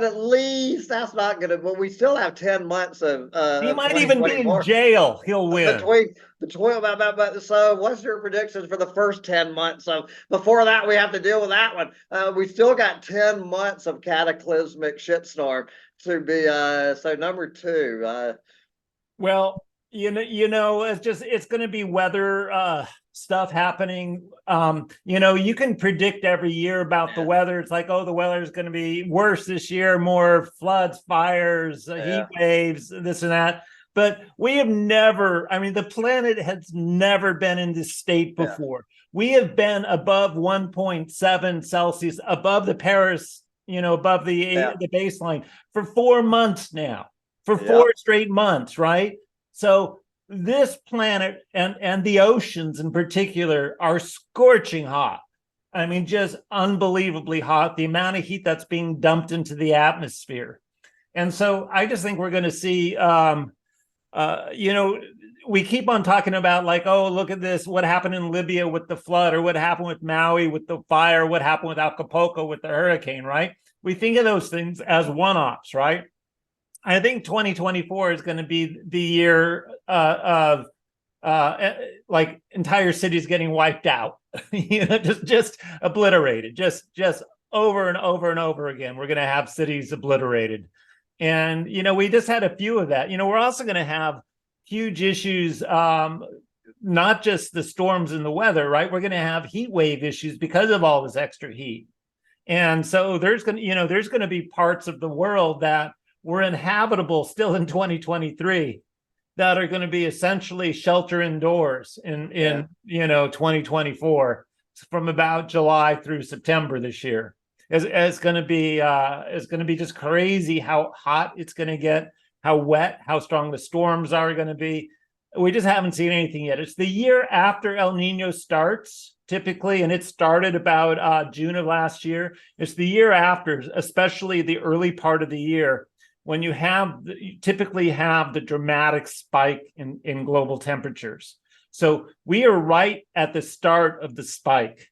[SPEAKER 1] at least that's not gonna but we still have 10 months
[SPEAKER 2] He
[SPEAKER 1] of
[SPEAKER 2] might even be in
[SPEAKER 1] 2024
[SPEAKER 2] jail. He'll win.
[SPEAKER 1] between so what's your predictions for the first 10 months of before that we have to deal with that one. We still got 10 months of cataclysmic shitstorm to be so number two.
[SPEAKER 2] Well, it's going to be weather stuff happening. You can predict every year about the weather. It's like, oh, the weather is going to be worse this year, more floods, fires, heat waves, this and that. But we have never, I mean, the planet has never been in this state before. We have been above 1.7 Celsius, above the Paris, above the baseline for 4 months now. For 4 straight months, right? So this planet and the oceans in particular are scorching hot. I mean, just unbelievably hot, the amount of heat that's being dumped into the atmosphere. And so I just think we're going to see, we keep on talking about like, oh, look at this, what happened in Libya with the flood, or what happened with Maui with the fire, what happened with Acapulco with the hurricane, right? We think of those things as one-offs, right? I think 2024 is going to be the year of like entire cities getting wiped out, just obliterated, just over and over and over again. We're going to have cities obliterated, and we just had a few of that. We're also going to have huge issues, not just the storms and the weather, right? We're going to have heat wave issues because of all this extra heat, and so there's going to be parts of the world that were inhabitable still in 2023 that are going to be essentially shelter indoors in 2024 from about July through September this year. It's going to be just crazy how hot it's going to get, how wet, how strong the storms are going to be. We just haven't seen anything yet. It's the year after El Nino starts typically, and it started about June of last year. It's the year after, especially the early part of the year, when you typically have the dramatic spike in global temperatures. So we are right at the start of the spike.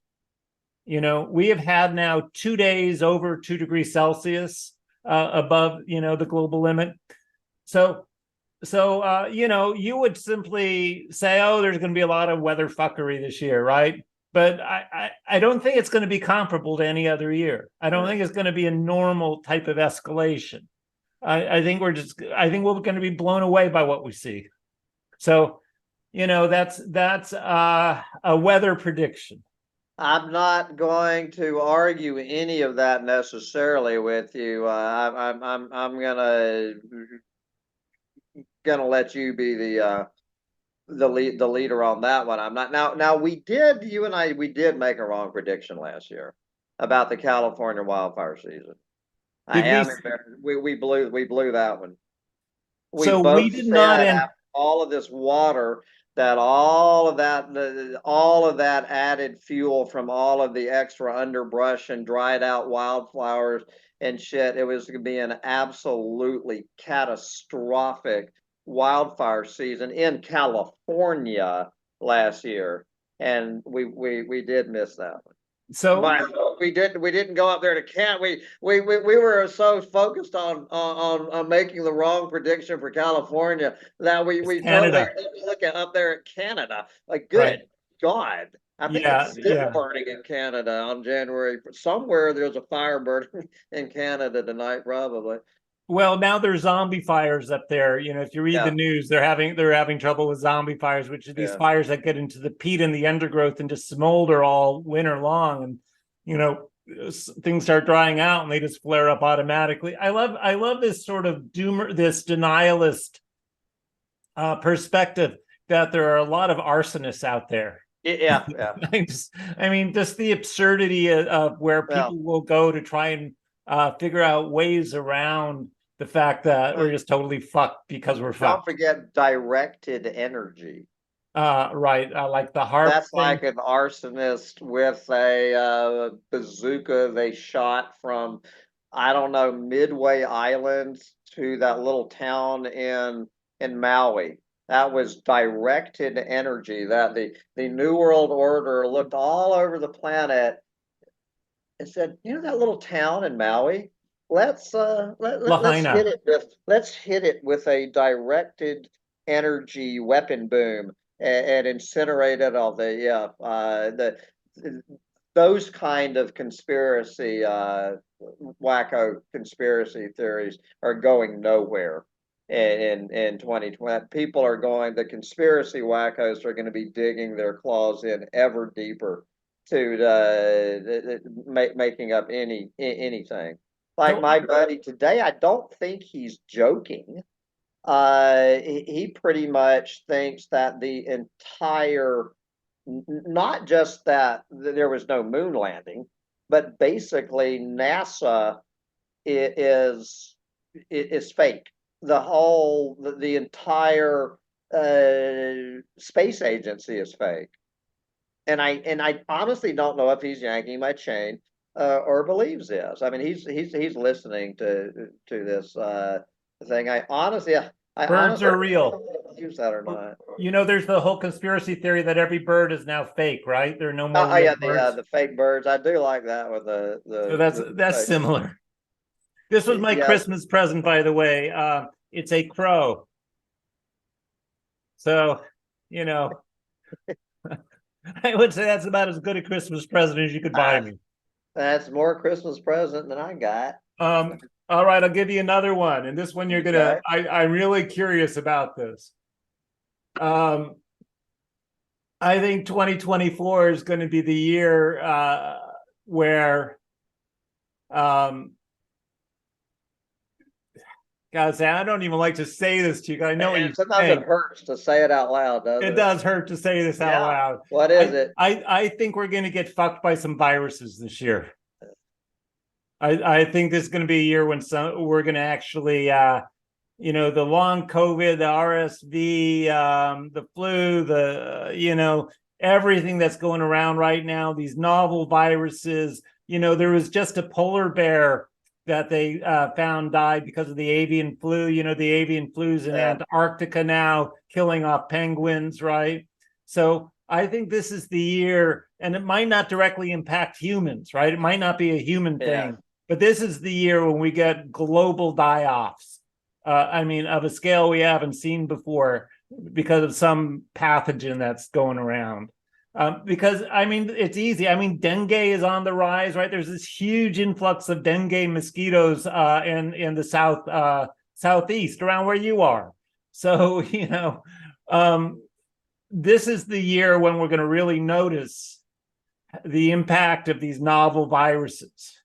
[SPEAKER 2] We have had now 2 days over 2 degrees Celsius above, the global limit. So you would simply say, oh, there's going to be a lot of weather fuckery this year, right? But I don't think it's going to be comparable to any other year. I don't think it's going to be a normal type of escalation. I think we're going to be blown away by what we see. So, that's a weather prediction.
[SPEAKER 1] I'm not going to argue any of that necessarily with you. I'm gonna let you be the leader on that one. I'm not now. You and I did make a wrong prediction last year about the California wildfire season. I
[SPEAKER 2] Did we?
[SPEAKER 1] am embarrassed. We blew that one. We
[SPEAKER 2] So we
[SPEAKER 1] both
[SPEAKER 2] did not
[SPEAKER 1] said
[SPEAKER 2] end.
[SPEAKER 1] all of this water, that all of that added fuel from all of the extra underbrush and dried out wildflowers and shit. It was going to be an absolutely catastrophic wildfire season in California last year, and we did miss that one.
[SPEAKER 2] So
[SPEAKER 1] But we didn't go up there to Can we were so focused on making the wrong prediction for California that we totally
[SPEAKER 2] Canada,
[SPEAKER 1] didn't look at up there at Canada. Like,
[SPEAKER 2] right?
[SPEAKER 1] good God. I think
[SPEAKER 2] Yeah,
[SPEAKER 1] it's still
[SPEAKER 2] yeah.
[SPEAKER 1] burning in Canada on January. Somewhere there's a fire burning in Canada tonight, probably.
[SPEAKER 2] Well, now there's zombie fires up there. You know, if you read the
[SPEAKER 1] Yeah,
[SPEAKER 2] news, they're having trouble with zombie fires, which are these
[SPEAKER 1] yeah.
[SPEAKER 2] fires that get into the peat and the undergrowth and just smolder all winter long. And you know, things start drying out and they just flare up automatically. I love this sort of doomer, this denialist perspective that there are a lot of arsonists out there.
[SPEAKER 1] Yeah, yeah.
[SPEAKER 2] I mean, just the absurdity of where
[SPEAKER 1] Well,
[SPEAKER 2] people will go to try and figure out ways around the fact that we're just totally fucked because we're
[SPEAKER 1] don't
[SPEAKER 2] fucked.
[SPEAKER 1] forget directed energy.
[SPEAKER 2] Right, like the harp
[SPEAKER 1] That's
[SPEAKER 2] thing.
[SPEAKER 1] like an arsonist with a bazooka they shot from, I don't know, Midway Island to that little town in Maui. That was directed energy. That the New World Order looked all over the planet and said, you know that little town in Maui? Let's
[SPEAKER 2] Lahaina.
[SPEAKER 1] hit it with a directed energy weapon boom and incinerate it all. The those kind of conspiracy wacko conspiracy theories are going nowhere in 2020. People are going, the conspiracy wackos are going to be digging their claws in ever deeper to making up anything. Like
[SPEAKER 2] So
[SPEAKER 1] my buddy today, I don't think he's joking. He pretty much thinks that the entire, not just that there was no moon landing, but basically NASA is fake. The entire space agency is fake. And I honestly don't know if he's yanking my chain or believes this. I mean, he's listening to this thing. I honestly
[SPEAKER 2] birds are
[SPEAKER 1] don't
[SPEAKER 2] real.
[SPEAKER 1] know if he believes that or not.
[SPEAKER 2] You know, there's the whole conspiracy theory that every bird is now fake, right? There are no more
[SPEAKER 1] Oh
[SPEAKER 2] real
[SPEAKER 1] yeah,
[SPEAKER 2] birds.
[SPEAKER 1] the fake birds. I do like that with
[SPEAKER 2] So that's
[SPEAKER 1] fake.
[SPEAKER 2] similar. This was my
[SPEAKER 1] Yeah,
[SPEAKER 2] Christmas present, by the way. It's a crow. So, you know, I would say that's about as good a Christmas present as you could buy
[SPEAKER 1] uh,
[SPEAKER 2] me.
[SPEAKER 1] that's more Christmas present than I got.
[SPEAKER 2] All right, I'll give you another one. And this one you're gonna,
[SPEAKER 1] Okay.
[SPEAKER 2] I'm really curious about this. Um, I think 2024 is going to be the year where um guys, I don't even like to say this to you. I know what
[SPEAKER 1] And
[SPEAKER 2] you're
[SPEAKER 1] sometimes it
[SPEAKER 2] saying.
[SPEAKER 1] hurts to say it out loud,
[SPEAKER 2] It
[SPEAKER 1] doesn't it?
[SPEAKER 2] does hurt to say this out
[SPEAKER 1] Yeah.
[SPEAKER 2] loud.
[SPEAKER 1] What is it?
[SPEAKER 2] I think we're going to get fucked by some viruses this year. I think this is going to be a year when we're going to actually, the long COVID, the RSV, the flu, everything that's going around right now, these novel viruses. There was just a polar bear that they found died because of the avian flu. The avian flu's in
[SPEAKER 1] Yeah.
[SPEAKER 2] Antarctica now, killing off penguins, right? So I think this is the year, and it might not directly impact humans, right? It might not be a human
[SPEAKER 1] Yeah.
[SPEAKER 2] thing, but this is the year when we get global die-offs. I mean, of a scale we haven't seen before because of some pathogen that's going around. Because I mean, it's easy. I mean, dengue is on the rise, right? There's this huge influx of dengue mosquitoes in the southeast around where you are. So this is the year when we're going to really notice the impact of these novel viruses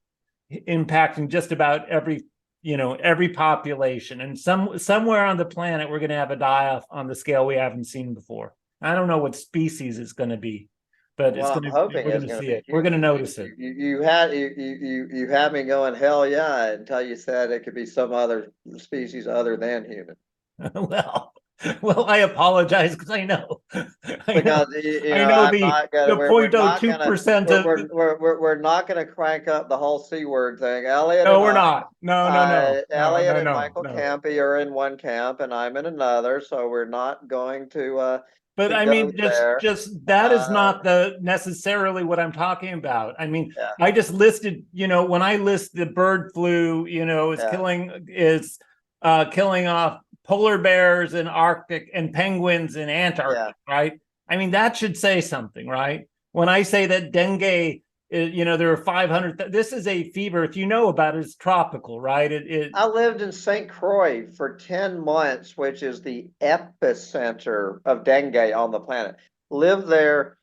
[SPEAKER 2] impacting just about every population, and somewhere on the planet we're going to have a die-off on the scale we haven't seen before. I don't know what species it's going to be, but
[SPEAKER 1] Well, I'm hoping
[SPEAKER 2] we're
[SPEAKER 1] it's
[SPEAKER 2] going to
[SPEAKER 1] going to
[SPEAKER 2] see
[SPEAKER 1] be
[SPEAKER 2] it. We're going to
[SPEAKER 1] human.
[SPEAKER 2] notice it.
[SPEAKER 1] You had me going hell yeah until you said it could be some other species other than human.
[SPEAKER 2] Well, Well, I apologize because I know, I know,
[SPEAKER 1] Because you
[SPEAKER 2] I
[SPEAKER 1] know,
[SPEAKER 2] know
[SPEAKER 1] I'm not gonna.
[SPEAKER 2] the
[SPEAKER 1] We're
[SPEAKER 2] point oh
[SPEAKER 1] not
[SPEAKER 2] two
[SPEAKER 1] gonna.
[SPEAKER 2] percent
[SPEAKER 1] We're
[SPEAKER 2] of.
[SPEAKER 1] we're we're we're we're not gonna crank up the whole C word thing. Elliot
[SPEAKER 2] No,
[SPEAKER 1] and
[SPEAKER 2] we're
[SPEAKER 1] I,
[SPEAKER 2] not. No, no, no, no,
[SPEAKER 1] Elliot
[SPEAKER 2] no,
[SPEAKER 1] and
[SPEAKER 2] no,
[SPEAKER 1] Michael
[SPEAKER 2] no.
[SPEAKER 1] Campy are in one camp, and I'm in another. So we're not going
[SPEAKER 2] But
[SPEAKER 1] to
[SPEAKER 2] I
[SPEAKER 1] go
[SPEAKER 2] mean,
[SPEAKER 1] there.
[SPEAKER 2] just that is
[SPEAKER 1] Uh,
[SPEAKER 2] not the necessarily what I'm talking about. I mean,
[SPEAKER 1] yeah,
[SPEAKER 2] I just listed, when I list the bird flu,
[SPEAKER 1] yeah,
[SPEAKER 2] killing off polar bears in Arctic and penguins in
[SPEAKER 1] yeah.
[SPEAKER 2] Antarctic, right? I mean, that should say something, right? When I say that dengue, there are 500. This is a fever. If you know about it, it's tropical, right?
[SPEAKER 1] I lived in St. Croix for 10 months, which is the epicenter of dengue on the planet. Lived there,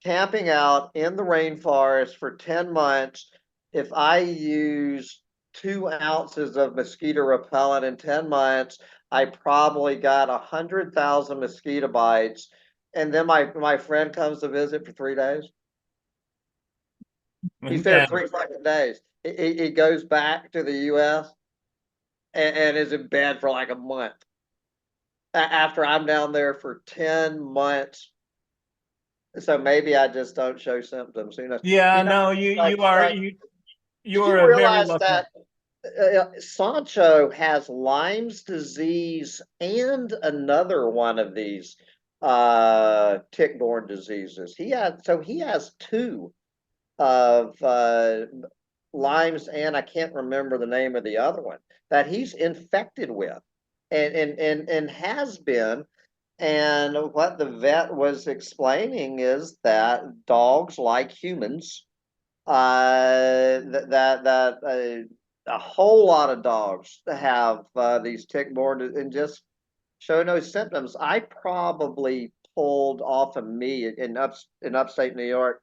[SPEAKER 1] camping out in the rainforest for 10 months. If I use 2 ounces of mosquito repellent in 10 months, I probably got 100,000 mosquito bites. And then my friend comes to visit for 3 days. He's there
[SPEAKER 2] Yeah,
[SPEAKER 1] 3 fucking days. He goes back to the US and is in bed for like a month after I'm down there for 10 months. So maybe I just don't show symptoms. Who knows?
[SPEAKER 2] yeah.
[SPEAKER 1] You know,
[SPEAKER 2] No, you
[SPEAKER 1] like,
[SPEAKER 2] you are
[SPEAKER 1] like,
[SPEAKER 2] you
[SPEAKER 1] did
[SPEAKER 2] are
[SPEAKER 1] you
[SPEAKER 2] a very
[SPEAKER 1] realize
[SPEAKER 2] lucky.
[SPEAKER 1] that Sancho has Lyme's disease and another one of these tick-borne diseases? He has two of Lyme's, and I can't remember the name of the other one that he's infected with, and has been. And what the vet was explaining is that dogs, like humans, a whole lot of dogs have these tick-borne and just show no symptoms. I probably pulled off of me in upstate New York.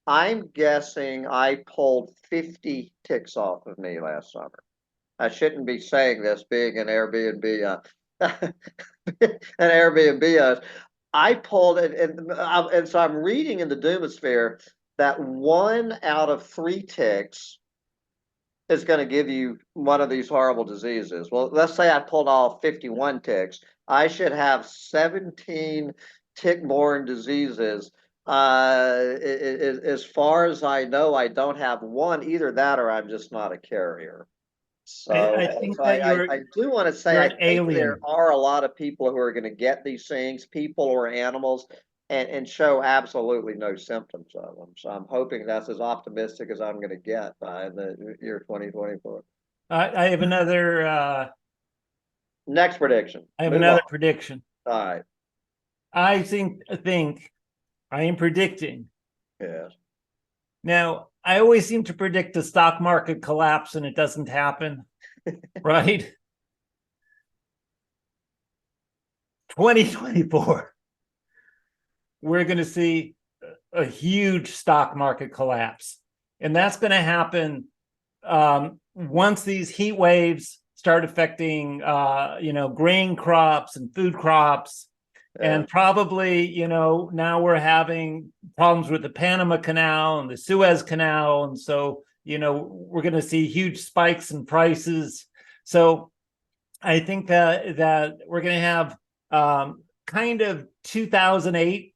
[SPEAKER 1] I'm guessing I pulled 50 ticks off of me last summer. I shouldn't be saying this, being an Airbnb, an Airbnb. I pulled it, and so I'm reading in the Doomosphere that 1 out of 3 ticks is going to give you one of these horrible diseases. Well, let's say I pulled off 51 ticks. I should have 17 tick-borne diseases. As far as I know, I don't have one, either that or I'm just not a carrier.
[SPEAKER 2] I
[SPEAKER 1] So,
[SPEAKER 2] think
[SPEAKER 1] so
[SPEAKER 2] that
[SPEAKER 1] I do want to say
[SPEAKER 2] you're
[SPEAKER 1] I
[SPEAKER 2] an
[SPEAKER 1] think there
[SPEAKER 2] alien.
[SPEAKER 1] are a lot of people who are going to get these things, people or animals, and show absolutely no symptoms of them. So I'm hoping that's as optimistic as I'm going to get by the year 2024.
[SPEAKER 2] I have another.
[SPEAKER 1] Next prediction.
[SPEAKER 2] I have
[SPEAKER 1] Move on.
[SPEAKER 2] another prediction.
[SPEAKER 1] All right.
[SPEAKER 2] I think I am predicting.
[SPEAKER 1] Yes.
[SPEAKER 2] Now, I always seem to predict the stock market collapse and it doesn't happen, right? 2024, we're going to see a huge stock market collapse. And that's going to happen once these heat waves start affecting, grain crops and food crops.
[SPEAKER 1] Yeah.
[SPEAKER 2] And probably, now we're having problems with the Panama Canal and the Suez Canal. And so, we're going to see huge spikes in prices. So I think that we're going to have kind of 2008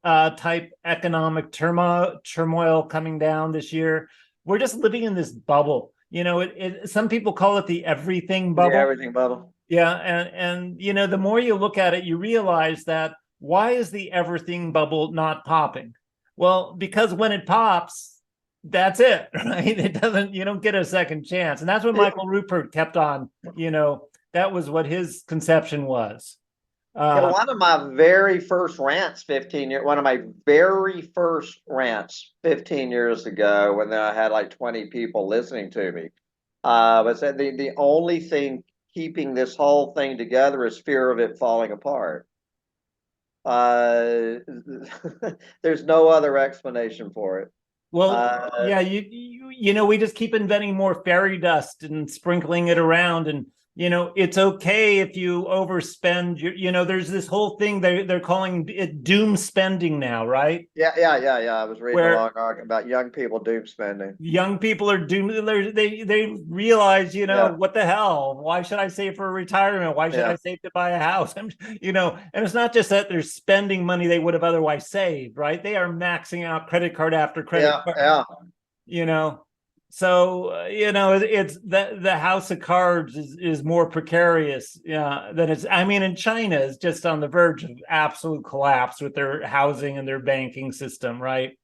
[SPEAKER 2] type economic turmoil coming down this year. We're just living in this bubble. Some people call it the everything
[SPEAKER 1] The
[SPEAKER 2] bubble.
[SPEAKER 1] everything bubble.
[SPEAKER 2] Yeah, and the more you look at it, you realize that why is the everything bubble not popping? Well, because when it pops, that's it, right? It doesn't, you don't get a second chance. And that's what
[SPEAKER 1] It,
[SPEAKER 2] Michael Rupert kept on, that was what his conception was.
[SPEAKER 1] yeah,
[SPEAKER 2] Uh,
[SPEAKER 1] one of my very first rants 15 years, one of my very first rants 15 years ago when I had like 20 people listening to me, was that the only thing keeping this whole thing together is fear of it falling apart. Uh, there's no other explanation for it.
[SPEAKER 2] well,
[SPEAKER 1] Uh,
[SPEAKER 2] yeah, we just keep inventing more fairy dust and sprinkling it around. And it's okay if you overspend there's this whole thing they're calling it doom spending now, right?
[SPEAKER 1] Yeah. I was reading a
[SPEAKER 2] Where
[SPEAKER 1] long article about young people doom spending.
[SPEAKER 2] young people are doomed. They realize,
[SPEAKER 1] Yeah,
[SPEAKER 2] what the hell? Why should I save for retirement? Why should
[SPEAKER 1] yeah,
[SPEAKER 2] I save to buy a house? And it's not just that they're spending money they would have otherwise saved, right? They are maxing out credit card after credit
[SPEAKER 1] yeah,
[SPEAKER 2] card,
[SPEAKER 1] yeah.
[SPEAKER 2] you know. So it's the house of cards is more precarious than it's. I mean, in China is just on the verge of absolute collapse with their housing and their banking system, right?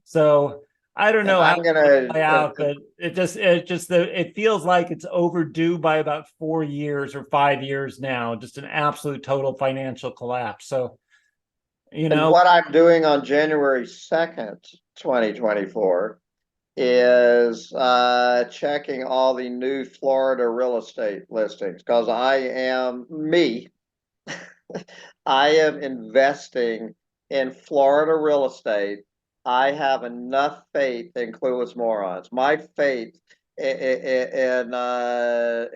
[SPEAKER 2] So I don't
[SPEAKER 1] And
[SPEAKER 2] know how
[SPEAKER 1] I'm
[SPEAKER 2] it's going to
[SPEAKER 1] gonna,
[SPEAKER 2] play out, but it feels like it's overdue by about 4 years or 5 years now. Just an absolute total financial collapse. So you
[SPEAKER 1] and
[SPEAKER 2] know,
[SPEAKER 1] what I'm doing on January 2nd, 2024, is checking all the new Florida real estate listings because I am investing in Florida real estate. I have enough faith in clueless morons. My faith in how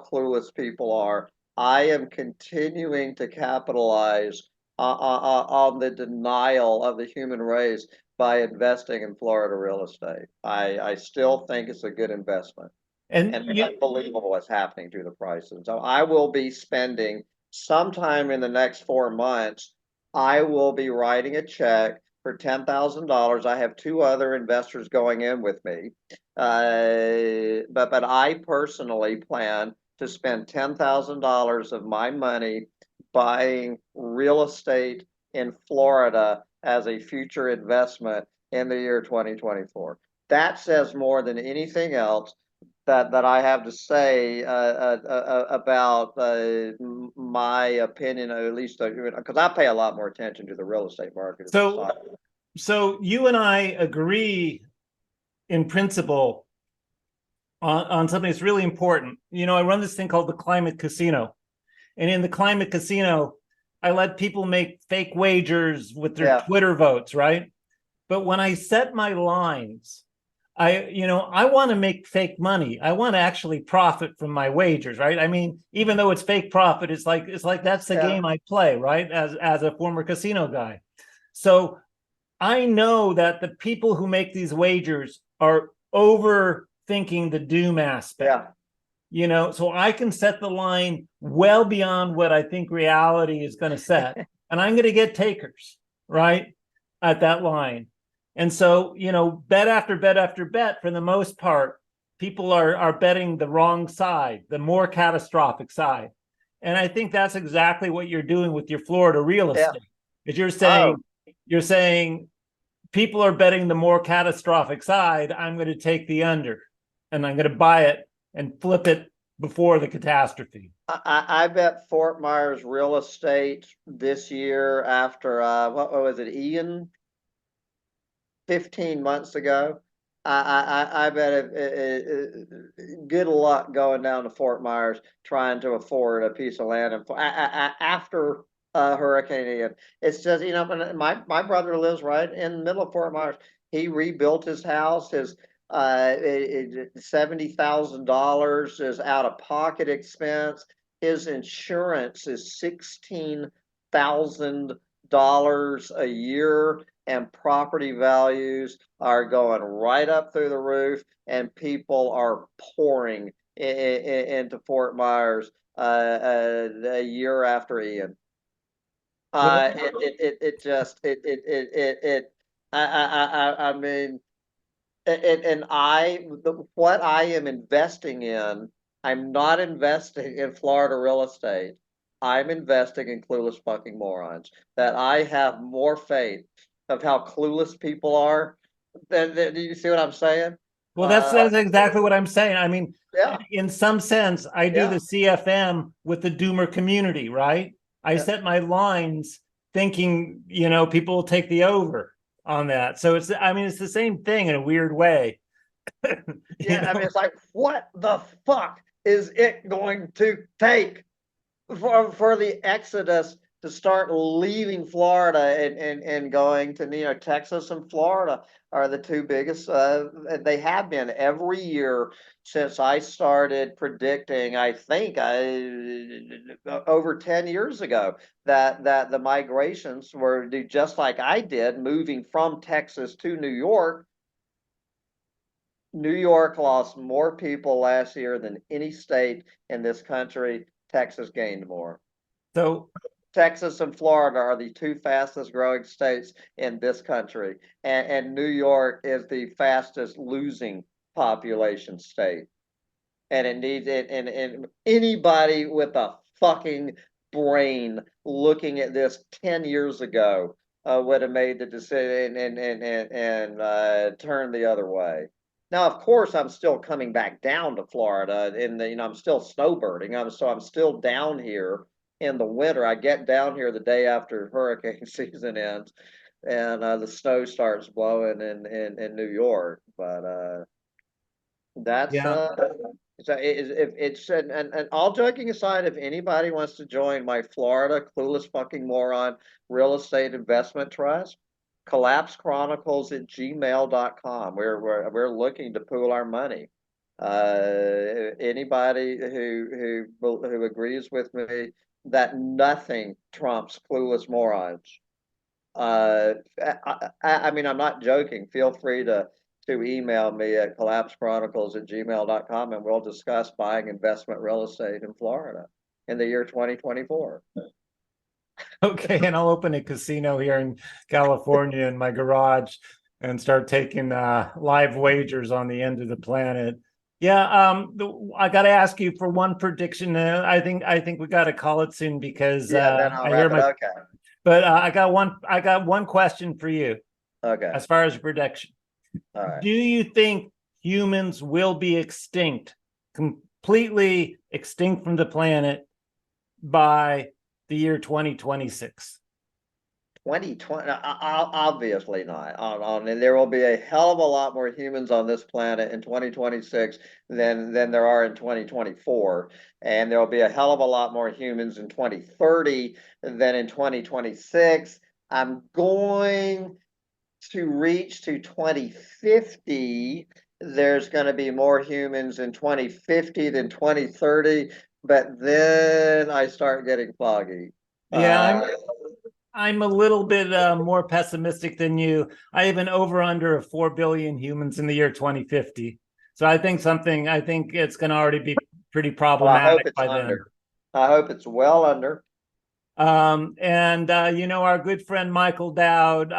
[SPEAKER 1] clueless people are. I am continuing to capitalize on the denial of the human race by investing in Florida real estate. I still think it's a good investment,
[SPEAKER 2] and
[SPEAKER 1] and it's unbelievable what's happening to the prices. So I will be spending sometime in the next 4 months. I will be writing a check for $10,000. I have two other investors going in with me, but I personally plan to spend $10,000 of my money buying real estate in Florida as a future investment in the year 2024. That says more than anything else that I have to say about my opinion, at least because I pay a lot more attention to the real estate market in
[SPEAKER 2] so
[SPEAKER 1] society.
[SPEAKER 2] so you and I agree in principle on something that's really important. I run this thing called the Climate Casino. And in the Climate Casino, I let people make fake wagers with their
[SPEAKER 1] Yeah,
[SPEAKER 2] Twitter votes, right? But when I set my lines, I want to make fake money. I want to actually profit from my wagers, right? I mean, even though it's fake profit, it's like that's the
[SPEAKER 1] yeah,
[SPEAKER 2] game I play, right? As a former casino guy. So I know that the people who make these wagers are overthinking the doom aspect.
[SPEAKER 1] yeah.
[SPEAKER 2] So I can set the line well beyond what I think reality is going to set, and I'm going to get takers, right, at that line. And so, bet after bet after bet, for the most part, people are betting the wrong side, the more catastrophic side. And I think that's exactly what you're doing with your Florida real
[SPEAKER 1] Yeah.
[SPEAKER 2] estate. Is
[SPEAKER 1] Oh,
[SPEAKER 2] you're saying people are betting the more catastrophic side. I'm going to take the under, and I'm going to buy it and flip it before the catastrophe.
[SPEAKER 1] I bet Fort Myers real estate this year after what was it, Ian, 15 months ago. I bet good luck going down to Fort Myers trying to afford a piece of land after Hurricane Ian. It's just, my brother lives right in the middle of Fort Myers. He rebuilt his house. His $70,000 is out of pocket expense. His insurance is $16,000 a year, and property values are going right up through the roof, and people are pouring into Fort Myers a year after Ian.
[SPEAKER 2] Well,
[SPEAKER 1] It just it I mean, what I am investing in, I'm not investing in Florida real estate. I'm investing in clueless fucking morons. That I have more faith of how clueless people are. Do you see what I'm saying?
[SPEAKER 2] well, that's
[SPEAKER 1] Uh,
[SPEAKER 2] that's exactly what I'm saying. I mean,
[SPEAKER 1] yeah,
[SPEAKER 2] in some sense, I do
[SPEAKER 1] yeah,
[SPEAKER 2] the CFM with the doomer community, right? I
[SPEAKER 1] yeah.
[SPEAKER 2] set my lines thinking, people will take the over on that. So it's the same thing in a weird way. you
[SPEAKER 1] Yeah, I mean,
[SPEAKER 2] know,
[SPEAKER 1] it's like, what the fuck is it going to take for the exodus to start leaving Florida and going to Texas and Florida? are the two biggest. They have been every year since I started predicting. I think over 10 years ago that the migrations were just like I did, moving from Texas to New York. New York lost more people last year than any state in this country. Texas gained more.
[SPEAKER 2] So
[SPEAKER 1] Texas and Florida are the two fastest growing states in this country, and New York is the fastest losing population state. And it needs it, and anybody with a fucking brain looking at this 10 years ago would have made the decision and turned the other way. Now, of course, I'm still coming back down to Florida, and I'm still snowbirding. I'm still down here in the winter. I get down here the day after hurricane season ends, and the snow starts blowing in New York. But that's
[SPEAKER 2] yeah,
[SPEAKER 1] so if it's and all joking aside, if anybody wants to join my Florida clueless fucking moron real estate investment trust, Collapse Chronicles at gmail.com. We're looking to pool our money. Anybody who agrees with me that nothing trumps clueless morons. I mean, I'm not joking. Feel free to email me at collapsechronicles at gmail.com, and we'll discuss buying investment real estate in Florida in the year 2024.
[SPEAKER 2] okay. And I'll open a casino here in California in my garage and start taking live wagers on the end of the planet. Yeah, I got to ask you for one prediction. I think we got to call it soon because
[SPEAKER 1] Yeah, then I'll
[SPEAKER 2] I hear
[SPEAKER 1] wrap it.
[SPEAKER 2] my.
[SPEAKER 1] Okay.
[SPEAKER 2] But I got one question for you
[SPEAKER 1] Okay.
[SPEAKER 2] as far as prediction.
[SPEAKER 1] All right.
[SPEAKER 2] Do you think humans will be extinct, completely extinct from the planet by the year 2026?
[SPEAKER 1] 2020, obviously not. And there will be a hell of a lot more humans on this planet in 2026 than there are in 2024. And there will be a hell of a lot more humans in 2030 than in 2026. I'm going to reach to 2050. There's going to be more humans in 2050 than 2030, but then I start getting foggy.
[SPEAKER 2] Yeah,
[SPEAKER 1] Uh,
[SPEAKER 2] I'm a little bit more pessimistic than you. I have an over under of 4 billion humans in the year 2050. So I think it's going to already be pretty
[SPEAKER 1] well, I hope
[SPEAKER 2] problematic
[SPEAKER 1] it's
[SPEAKER 2] by then.
[SPEAKER 1] under. I hope it's well under.
[SPEAKER 2] And our good friend Michael Dowd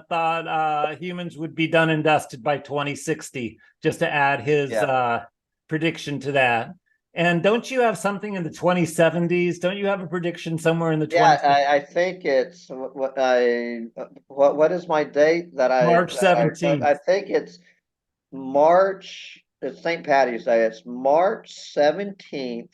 [SPEAKER 2] thought humans would be done and dusted by 2060, just to add his
[SPEAKER 1] Yeah.
[SPEAKER 2] prediction to that. And don't you have something in the 2070s? Don't you have a prediction somewhere in the
[SPEAKER 1] Yeah,
[SPEAKER 2] 20
[SPEAKER 1] I think it's what is my date
[SPEAKER 2] March
[SPEAKER 1] I
[SPEAKER 2] 17th?
[SPEAKER 1] think it's March. It's St. Patty's Day. It's March 17th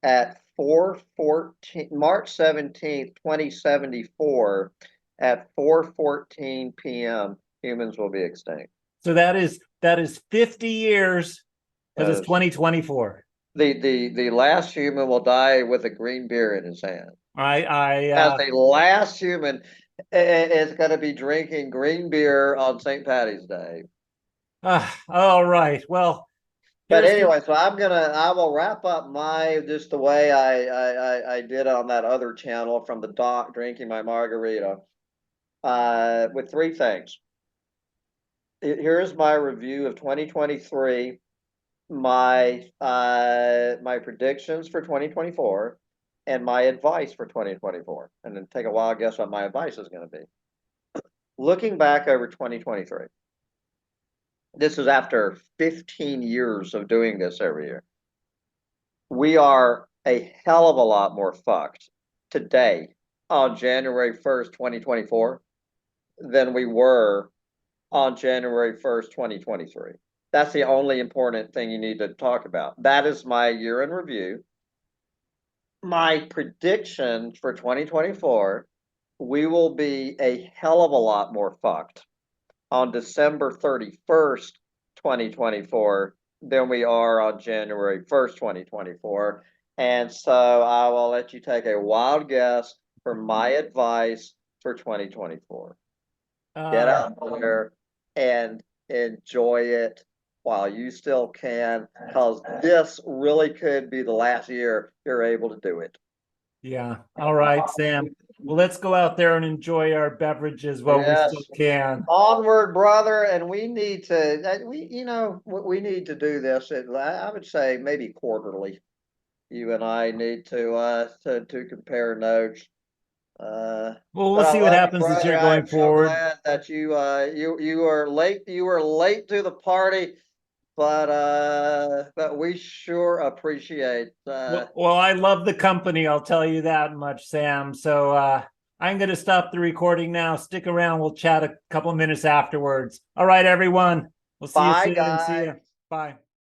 [SPEAKER 1] at 4:14. March 17th, 2074 at 4:14 p.m. Humans will be extinct.
[SPEAKER 2] So that is 50 years because
[SPEAKER 1] That
[SPEAKER 2] it's
[SPEAKER 1] is
[SPEAKER 2] 2024.
[SPEAKER 1] the last human will die with a green beer in his hand.
[SPEAKER 2] I
[SPEAKER 1] As the last human is going to be drinking green beer on St. Patty's Day.
[SPEAKER 2] all right. Well,
[SPEAKER 1] But
[SPEAKER 2] here's the
[SPEAKER 1] anyway, so I will wrap up my just the way I did on that other channel from the dock drinking my margarita with three things. Here's my review of 2023, my predictions for 2024, and my advice for 2024. And then take a wild guess what my advice is going to be. Looking back over 2023, this is after 15 years of doing this every year. We are a hell of a lot more fucked today on January 1st, 2024 than we were on January 1st, 2023. That's the only important thing you need to talk about. That is my year in review. My prediction for 2024, we will be a hell of a lot more fucked on December 31st, 2024 than we are on January 1st, 2024. And so I will let you take a wild guess for my advice for 2024. Get
[SPEAKER 2] uh,
[SPEAKER 1] out there, and enjoy it while you still can, because this really could be the last year you're able to do it.
[SPEAKER 2] Yeah. All right, Sam. Well, let's go out there and enjoy our beverages while we
[SPEAKER 1] Yes.
[SPEAKER 2] still can.
[SPEAKER 1] Onward, brother, and we need to, we need to do this. I would say maybe quarterly. You and I need to compare notes.
[SPEAKER 2] Well,
[SPEAKER 1] But
[SPEAKER 2] we'll
[SPEAKER 1] I
[SPEAKER 2] see what
[SPEAKER 1] love you,
[SPEAKER 2] happens this
[SPEAKER 1] brother.
[SPEAKER 2] year
[SPEAKER 1] I
[SPEAKER 2] going
[SPEAKER 1] am so
[SPEAKER 2] forward.
[SPEAKER 1] glad that you were late. You were late to the party, but we sure appreciate.
[SPEAKER 2] Well, I love the company. I'll tell you that much, Sam. So I'm going to stop the recording now. Stick around. We'll chat a couple minutes afterwards. All right, everyone. We'll see you
[SPEAKER 1] Bye,
[SPEAKER 2] soon. See
[SPEAKER 1] guys.
[SPEAKER 2] you. Bye.